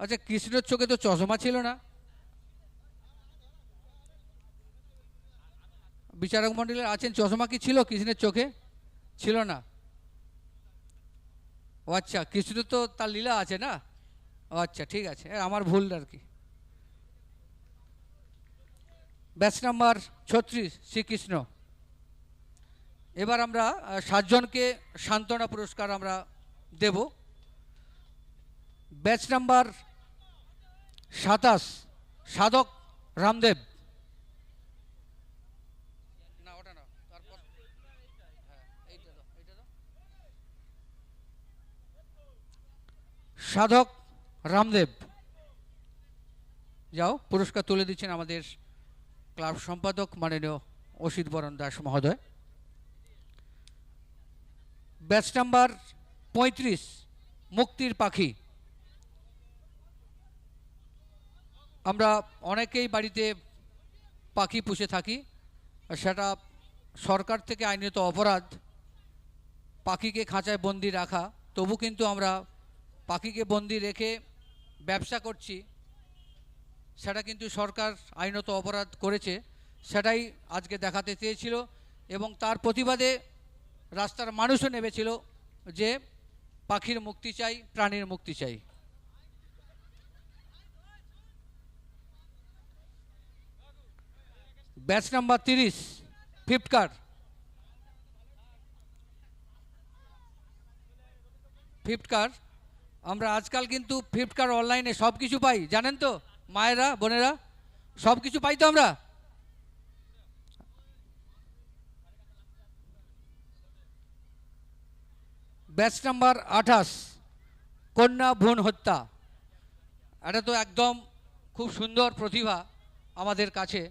আচ্ছা, কৃষ্ণের চোখে তো চশমা ছিল না। বিচারক মণ্ডলীর আছেন, চশমা কি ছিল কৃষ্ণের চোখে? ছিল না। ও আচ্ছা, কৃষ্ণ তো তার লীলা আছে না। ও আচ্ছা, ঠিক আছে, আমার ভুল আর কি। Batch number 36, Srikrishna. এবার আমরা 7 জনকে সান্ত্বনা পুরস্কার আমরা দেব। ব্যাচ নাম্বার 27, সাধক রামদেব। না, ওটা না, তারপর সাধক রামদেব, যাও, পুরস্কার তুলে দিচ্ছেন আমাদের ক্লাব সম্পাদক মাননীয় অসিত বরণ দাস মহোদয়। ব্যাচ নাম্বার 35, মুক্তির পাখি। আমরা অনেকেই বাড়িতে পাখি পুষে থাকি, সেটা সরকার থেকে আইনত অপরাধ পাখিকে খাঁচায় বন্দি রাখা। তবু কিন্তু আমরা পাখিকে বন্দি রেখে ব্যবসা করছি, সেটা কিন্তু সরকার আইনত অপরাধ করেছে। সেটাই আজকে দেখাতে চেয়েছিল এবং তার প্রতিবাদে রাস্তার মানুষও নেমেছিল যে পাখির মুক্তি চাই, প্রাণীর মুক্তি চাই। Batch number 30, Flipkart. ফ্লিপকার্ট, আমরা আজকাল কিন্তু ফ্লিপকার্ট অনলাইনে সব কিছু পাই, জানেন তো মায়েরা বোনেরা, সব কিছু পাই তো আমরা। ব্যাচ নাম্বার 28, কন্যা ভ্রূণ হত্যা। এটা তো একদম খুব সুন্দর প্রতিভা আমাদের কাছে,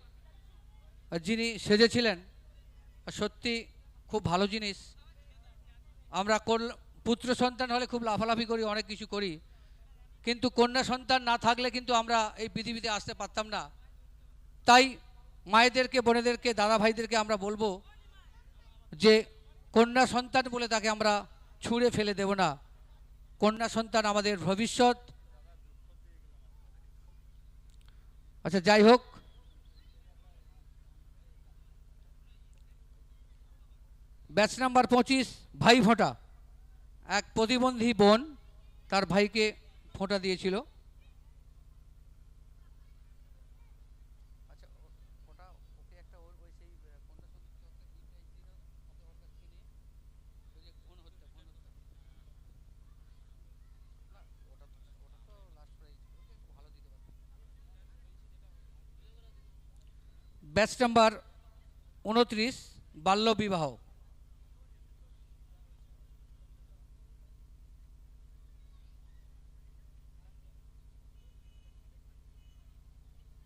যিনি সেজেছিলেন। সত্যি খুব ভালো জিনিস। আমরা পুত্র সন্তান হলে খুব লাফালাফি করি, অনেক কিছু করি, কিন্তু কন্যা সন্তান না থাকলে কিন্তু আমরা এই পৃথিবীতে আসতে পারতাম না। তাই মায়েদেরকে, বোনেদেরকে, দাদা ভাইদেরকে আমরা বলবো যে কন্যা সন্তান বলে তাকে আমরা ছুঁড়ে ফেলে দেব না। কন্যা সন্তান আমাদের ভবিষ্যৎ। আচ্ছা, যাই হোক, ব্যাচ নাম্বার 25, ভাই ফোঁটা। এক প্রতিবন্ধী বোন তার ভাইকে ফোঁটা দিয়েছিল। ব্যাচ নাম্বার 29, বাল্য বিবাহ।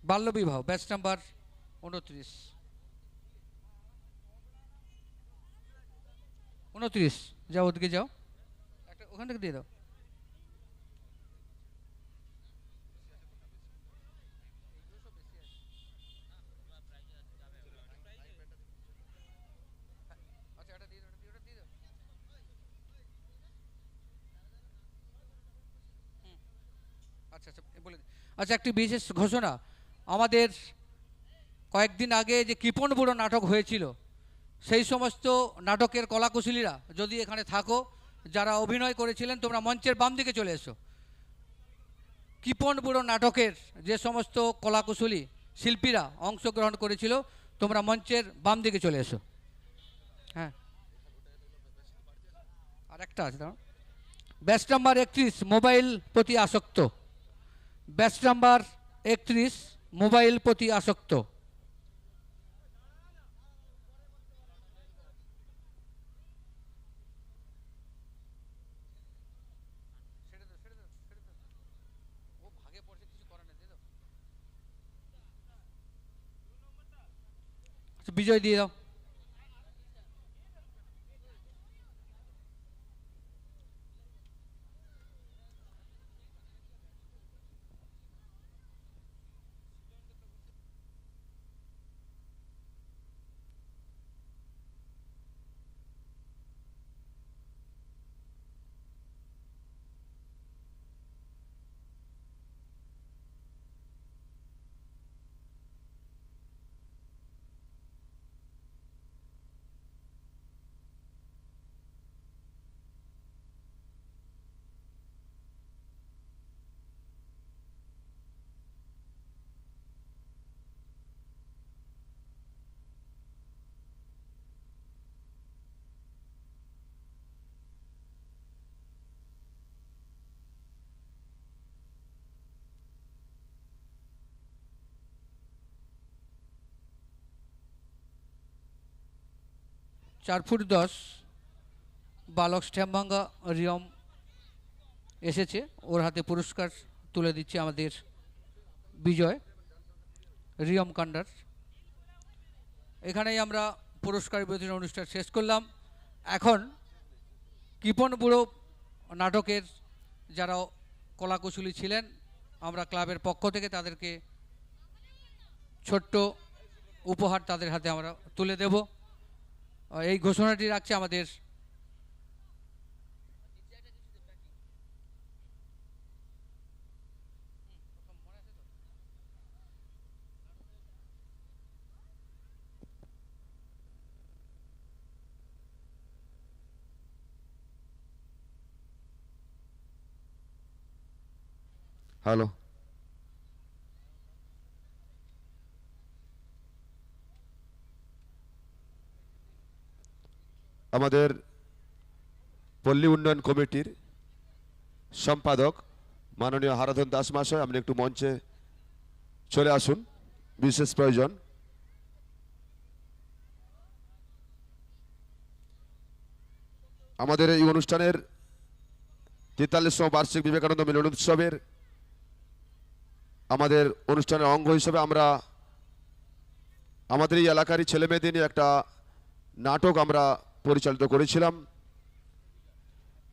বাল্য বিবাহ, ব্যাচ নাম্বার 29। 29, যাও ওদিকে যাও, একটা ওখান থেকে দিয়ে দাও। আচ্ছা এটা দিয়ে দাও, এটা দিয়ে দাও। আচ্ছা আচ্ছা বলে দিই। আচ্ছা, একটি বিশেষ ঘোষণা, আমাদের কয়েকদিন আগে যে কৃপণ বুড়ো নাটক হয়েছিল, সেই সমস্ত নাটকের কলাকুশলীরা যদি এখানে থাকো, যারা অভিনয় করেছিলেন, তোমরা মঞ্চের বাম দিকে চলে এসো। কৃপণ বুড়ো নাটকের যে সমস্ত কলাকুশলী শিল্পীরা অংশগ্রহণ করেছিল, তোমরা মঞ্চের বাম দিকে চলে এসো। হ্যাঁ, আর একটা আছে দাঁড়াও। ব্যাচ নাম্বার 31, মোবাইল প্রতি আসক্ত। ব্যাচ নাম্বার 31, মোবাইল প্রতি আসক্ত। বিজয় দিয়ে দাও। চার ফুট 10 বালক স্ট্যাম্পভাঙ্গা রিয়ম এসেছে, ওর হাতে পুরস্কার তুলে দিচ্ছে আমাদের বিজয় রিয়ম কান্ডার। এখানেই আমরা পুরস্কার বিতরণ অনুষ্ঠান শেষ করলাম। এখন কৃপণ বুড়ো নাটকের যারা কলাকুশলী ছিলেন, আমরা ক্লাবের পক্ষ থেকে তাদেরকে ছোট্ট উপহার তাদের হাতে আমরা তুলে দেব। এই ঘোষণাটি রাখছে আমাদের হ্যালো, আমাদের পল্লী উন্নয়ন কমিটির সম্পাদক মাননীয় হারাধন দাস মহাশয়, আপনি একটু মঞ্চে চলে আসুন, বিশেষ প্রয়োজন। আমাদের এই অনুষ্ঠানের 43তম বার্ষিক বিবেকানন্দ মিলন উৎসবের আমাদের অনুষ্ঠানের অঙ্গ হিসেবে আমরা আমাদের এই এলাকারই ছেলেমেয়েদের নিয়ে একটা নাটক আমরা পরিচালিত করেছিলাম।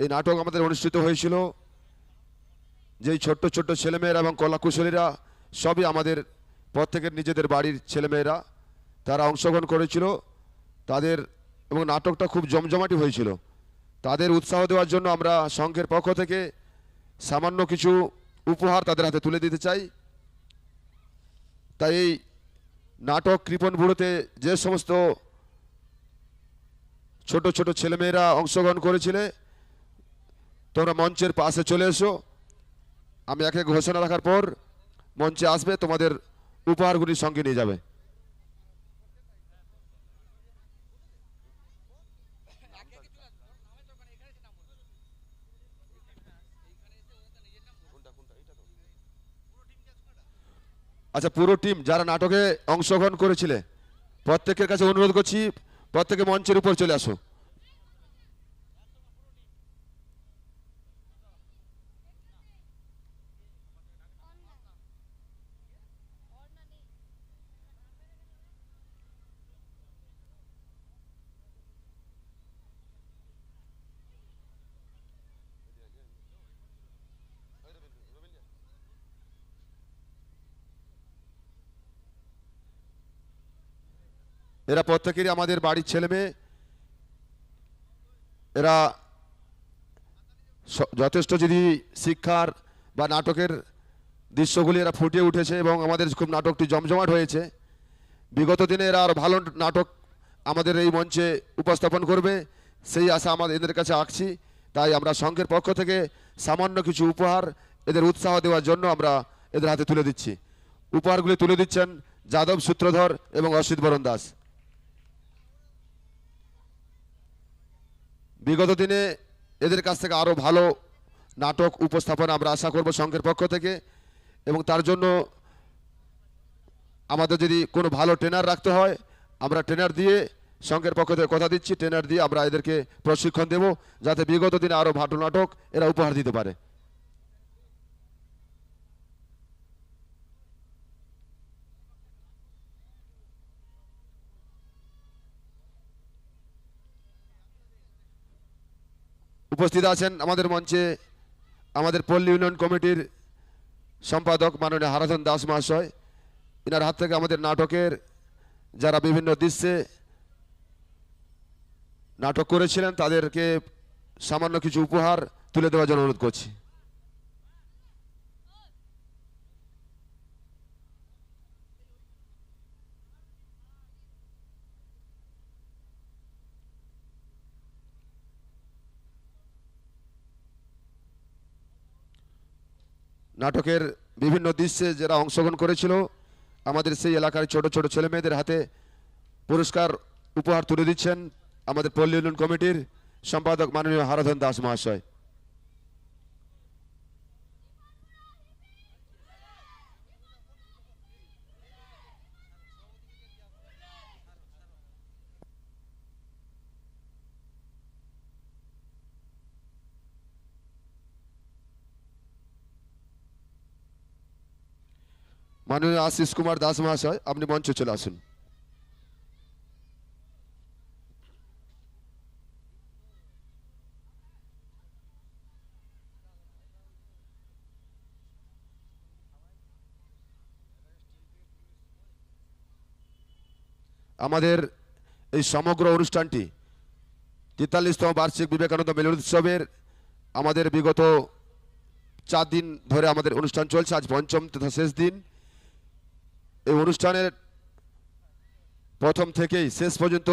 এই নাটক আমাদের অনুষ্ঠিত হয়েছিল, যেই ছোট্ট ছোট্ট ছেলেমেয়েরা এবং কলাকুশলীরা সবই আমাদের প্রত্যেকের নিজেদের বাড়ির ছেলেমেয়েরা, তারা অংশগ্রহণ করেছিল তাদের, এবং নাটকটা খুব জমজমাটি হয়েছিল। তাদের উৎসাহ দেওয়ার জন্য আমরা সংঘের পক্ষ থেকে সামান্য কিছু উপহার তাদের হাতে তুলে দিতে চাই। তাই এই নাটক কৃপণ বুড়োতে যে সমস্ত ছোট ছোট ছেলেমেয়েরা অংশগ্রহণ করেছিলে, তোমরা মঞ্চের পাশে চলে এসো। আমি একে ঘোষণা রাখার পর মঞ্চে আসবে, তোমাদের উপহারগুলি সঙ্গে নিয়ে যাবে। আচ্ছা, পুরো টিম যারা নাটকে অংশগ্রহণ করেছিলে প্রত্যেকের কাছে অনুরোধ করছি, প্রত্যেকে মঞ্চের উপর চলে আসো। এরা প্রত্যেকেরই আমাদের বাড়ির ছেলে মেয়ে। এরা যথেষ্ট যদি শিক্ষার বা নাটকের দৃশ্যগুলি এরা ফুটিয়ে উঠেছে এবং আমাদের খুব নাটকটি জমজমাট হয়েছে। বিগত দিনে এরা আরও ভালো নাটক আমাদের এই মঞ্চে উপস্থাপন করবে সেই আশা আমাদের এদের কাছে আঁকছি। তাই আমরা সংঘের পক্ষ থেকে সামান্য কিছু উপহার এদের উৎসাহ দেওয়ার জন্য আমরা এদের হাতে তুলে দিচ্ছি। উপহারগুলি তুলে দিচ্ছেন যাদব সূত্রধর এবং অসিত বরণ দাস। বিগত দিনে এদের কাছ থেকে আরও ভালো নাটক উপস্থাপন আমরা আশা করব সংঘের পক্ষ থেকে, এবং তার জন্য আমাদের যদি কোনো ভালো ট্রেনার রাখতে হয় আমরা ট্রেনার দিয়ে সংঘের পক্ষ থেকে কথা দিচ্ছি, ট্রেনার দিয়ে আমরা এদেরকে প্রশিক্ষণ দেব যাতে বিগত দিনে আরও ভালো নাটক এরা উপহার দিতে পারে। উপস্থিত আছেন আমাদের মঞ্চে আমাদের পল্লী উন্নয়ন কমিটির সম্পাদক মাননীয় হারাধন দাস মহাশয়। এনার হাত থেকে আমাদের নাটকের যারা বিভিন্ন দৃশ্যে নাটক করেছিলেন তাদেরকে সামান্য কিছু উপহার তুলে দেওয়ার জন্য অনুরোধ করছি। নাটকের বিভিন্ন দৃশ্যে যারা অংশগ্রহণ করেছিল আমাদের সেই এলাকার ছোট ছোট ছেলে মেয়েদের হাতে পুরস্কার উপহার তুলে দিচ্ছেন আমাদের পল্লী উন্নয়ন কমিটির সম্পাদক মাননীয় হারাধন দাস মহাশয়। মাননীয় আশিস কুমার দাস মহাশয় আপনি মঞ্চে চলে আসুন। আমাদের এই সমগ্র অনুষ্ঠানটি 43তম বার্ষিক বিবেকানন্দ মিলন উৎসবের আমাদের বিগত 4 দিন ধরে আমাদের অনুষ্ঠান চলছে, আজ পঞ্চম তথা শেষ দিন। এই অনুষ্ঠানের প্রথম থেকেই শেষ পর্যন্ত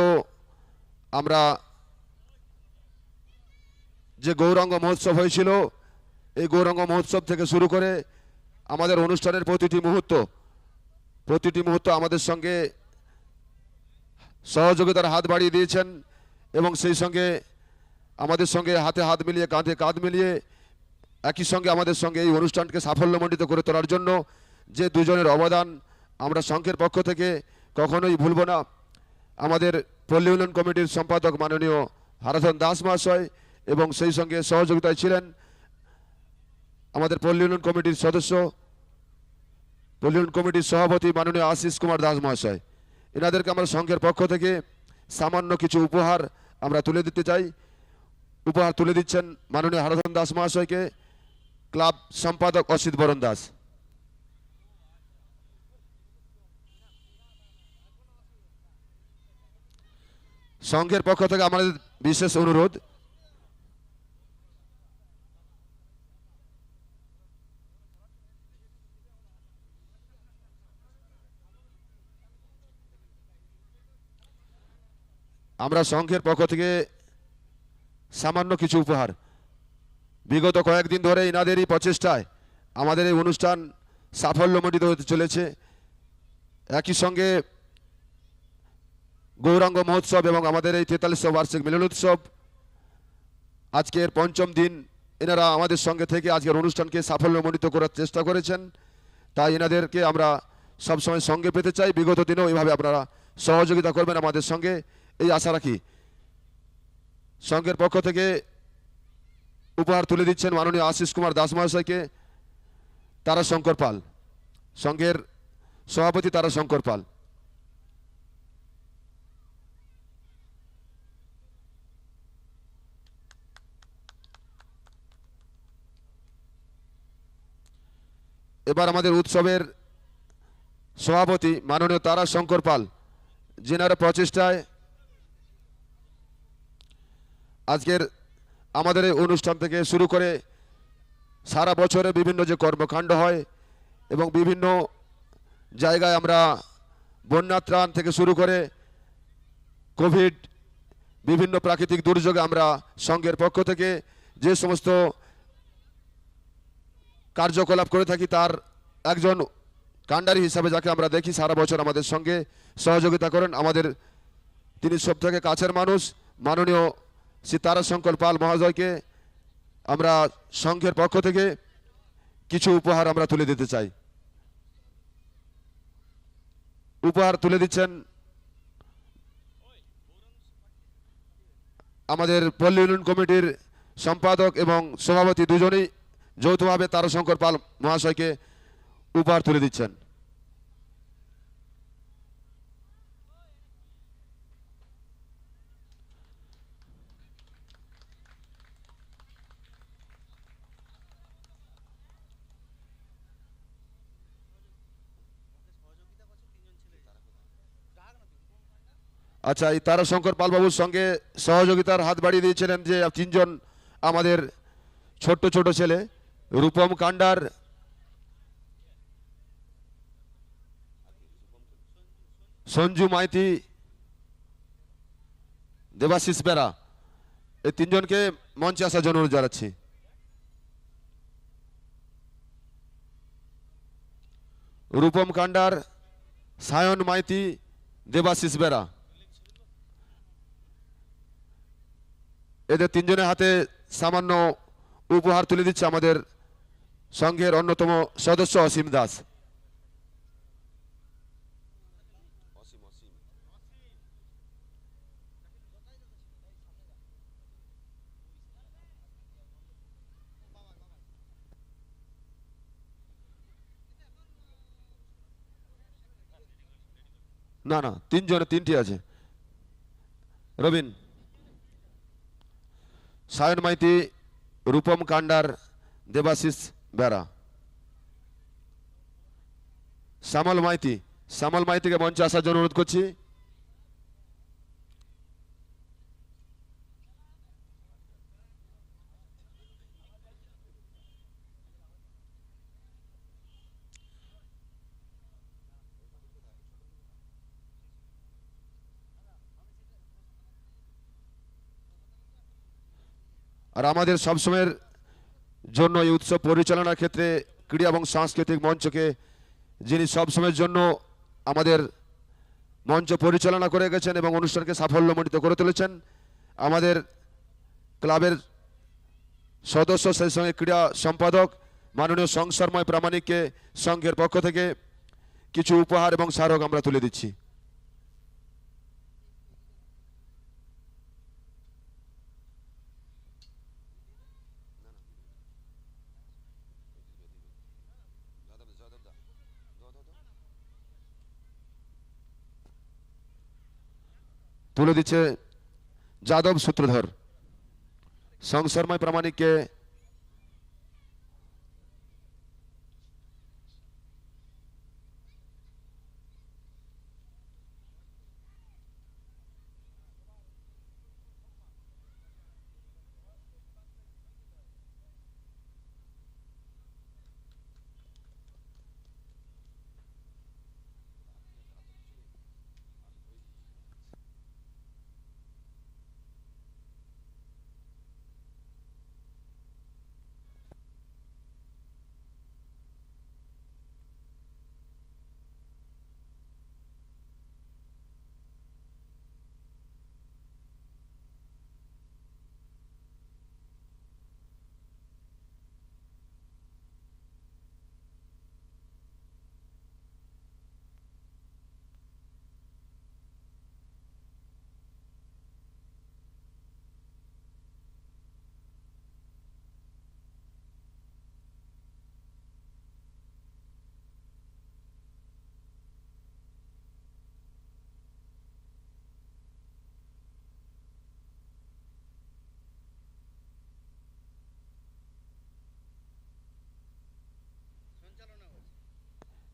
আমরা যে গৌরাঙ্গ মহোৎসব হয়েছিল এই গৌরাঙ্গ মহোৎসব থেকে শুরু করে আমাদের অনুষ্ঠানের প্রতিটি মুহূর্ত আমাদের সঙ্গে সহযোগিতার হাত বাড়িয়ে দিয়েছেন এবং সেই সঙ্গে আমাদের সঙ্গে হাতে হাত মিলিয়ে কাঁধে কাঁধ মিলিয়ে একই সঙ্গে আমাদের সঙ্গে এই অনুষ্ঠানকে সাফল্যমণ্ডিত করে তোলার জন্য যে দুজনের অবদান আমরা সংঘের পক্ষ থেকে কখনোই ভুলব না। আমাদের পল্লী উন্নয়ন কমিটির সম্পাদক মাননীয় হারাধন দাস মহাশয় এবং সেই সঙ্গে সহযোগিতায় ছিলেন আমাদের পল্লী উন্নয়ন কমিটির সদস্য পল্লী উন্নয়ন কমিটির সভাপতি মাননীয় আশিস কুমার দাস মহাশয়। এনাদেরকে আমরা সংঘের পক্ষ থেকে সামান্য কিছু উপহার আমরা তুলে দিতে চাই। উপহার তুলে দিচ্ছেন মাননীয় হারাধন দাস মহাশয়কে ক্লাব সম্পাদক অসিত বরণ দাস। সংঘের পক্ষ থেকে আমাদের বিশেষ অনুরোধ আমরা সংঘের পক্ষ থেকে সামান্য কিছু উপহার বিগত কয়েকদিন ধরে এনাদেরই প্রচেষ্টায় আমাদের এই অনুষ্ঠান সাফল্যমণ্ডিত হতে চলেছে। একই সঙ্গে গৌরাঙ্গ মহোৎসব এবং আমাদের এই 43তম বার্ষিক মিলন উৎসব আজকের পঞ্চম দিন এনারা আমাদের সঙ্গে থেকে আজকের অনুষ্ঠানকে সাফল্যমণ্ডিত করার চেষ্টা করেছেন। তাই এনাদেরকে আমরা সবসময় সঙ্গে পেতে চাই। বিগত দিনেও এইভাবে আপনারা সহযোগিতা করবেন আমাদের সঙ্গে এই আশা রাখি। সংঘের পক্ষ থেকে উপহার তুলে দিচ্ছেন মাননীয় আশিস কুমার দাস মহাশয়কে তারাশঙ্কর পাল, সংঘের সভাপতি তারাশঙ্কর পাল। এবার আমাদের উৎসবের সভাপতি মাননীয় তারাশঙ্কর পাল যেনার প্রচেষ্টায় আজকের আমাদের এই অনুষ্ঠান থেকে শুরু করে সারা বছরে বিভিন্ন যে কর্মকাণ্ড হয় এবং বিভিন্ন জায়গায় আমরা বন্যা ত্রাণ থেকে শুরু করে কোভিড বিভিন্ন প্রাকৃতিক দুর্যোগে আমরা সংঘের পক্ষ থেকে যে সমস্ত কার্যকলাপ করে থাকি তার একজন কাণ্ডারি হিসাবে যাকে আমরা দেখি সারা বছর আমাদের সঙ্গে সহযোগিতা করেন আমাদের তিনি সব থেকে কাছের মানুষ মাননীয় শ্রী তারাশঙ্কর পাল মহাশয়কে আমরা সংঘের পক্ষ থেকে কিছু উপহার আমরা তুলে দিতে চাই। উপহার তুলে দিচ্ছেন আমাদের পল্লী উন্নয়ন কমিটির সম্পাদক এবং সভাপতি দুজনেই যৌথভাবে তারাশঙ্কর পাল মহাশয়কে উপহার তুলে দিচ্ছেন। আচ্ছা, এই তারাশঙ্কর পালবাবুর সঙ্গে সহযোগিতার হাত বাড়িয়ে দিয়েছিলেন যে তিনজন আমাদের ছোট্ট ছোট ছেলে রূপম কান্ডার, সঞ্জু মাইতি, দেবাশিস বেরা, এই তিনজনকে মঞ্চে আসার জন্য অনুরোধ জানাচ্ছি। রূপম কান্ডার, সায়ন মাইতি, দেবাশিস বেরা, এদের তিনজনের হাতে সামান্য উপহার তুলে দিচ্ছে আমাদের সংঘের অন্যতম সদস্য অসীম দাস। না না, তিনজনে তিনটি আছে। রবিন, সায়ন মাইতি, রূপম কান্ডার, দেবাশিস বেরা। শ্যামল মাইতি, শ্যামল মাইতিকে মঞ্চে আসার জন্য অনুরোধ করছি। আর আমাদের সবসময়ের জন্য এই উৎসব পরিচালনার ক্ষেত্রে ক্রীড়া এবং সাংস্কৃতিক মঞ্চকে যিনি সবসময়ের জন্য আমাদের মঞ্চ পরিচালনা করে গেছেন এবং অনুষ্ঠানকে সাফল্যমণ্ডিত করে তুলেছেন আমাদের ক্লাবের সদস্য সেই সঙ্গে ক্রীড়া সম্পাদক মাননীয় সংসরময় প্রামাণিককে সংঘের পক্ষ থেকে কিছু উপহার এবং স্মারক আমরা তুলে দিচ্ছি। তুলে দিচ্ছে যাদব সূত্রধর, সংসরময় প্রামাণিককে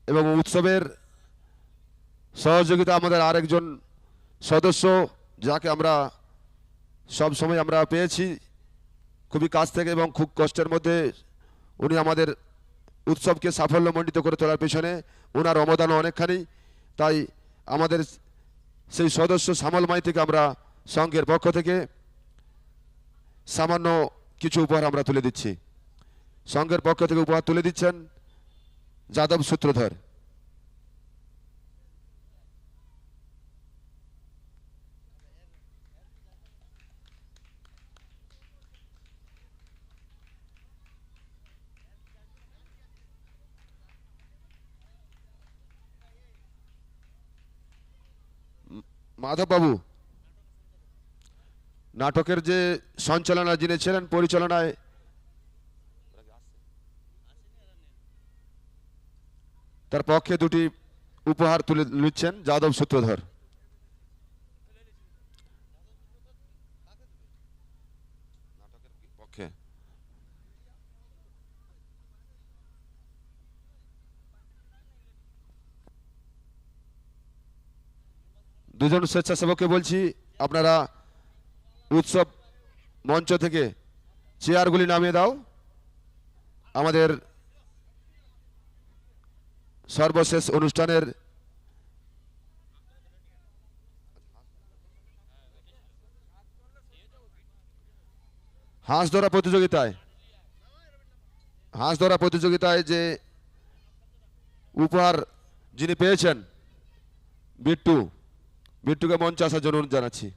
এবং উৎসবের সহযোগিতা আমাদের আরেকজন সদস্য, যাকে আমরা সব সময় আমরা পেয়েছি খুবই কাছ থেকে এবং খুব কষ্টের মধ্যে। উনি আমাদের উৎসবকে সাফল্যমণ্ডিত করে তোলার পেছনে ওনার অবদানও অনেকখানি। তাই আমাদের সেই সদস্য শ্যামল মাইতিকে আমরা সংঘের পক্ষ থেকে সামান্য কিছু উপহার আমরা তুলে দিচ্ছি। সংঘের পক্ষ থেকে উপহার তুলে দিচ্ছেন যাদব সূত্রধর। মাধববাবু, নাটকের যে সঞ্চালনা যিনি ছিলেন, পরিচালনায় তার পক্ষে দুটি উপহার তুলে নিচ্ছেন যাদব সূত্রধর। পক্ষে দুজন স্বেচ্ছাসেবককে বলছি, আপনারা উৎসব মঞ্চ থেকে চেয়ারগুলি নামিয়ে দাও। আমাদের সর্বশেষ অনুষ্ঠানের হাঁস ধরা প্রতিযোগিতায় যে উপহার যিনি পেয়েছেন, বিট্টুকে মঞ্চে আসার জন্য অনুরোধ জানাচ্ছি।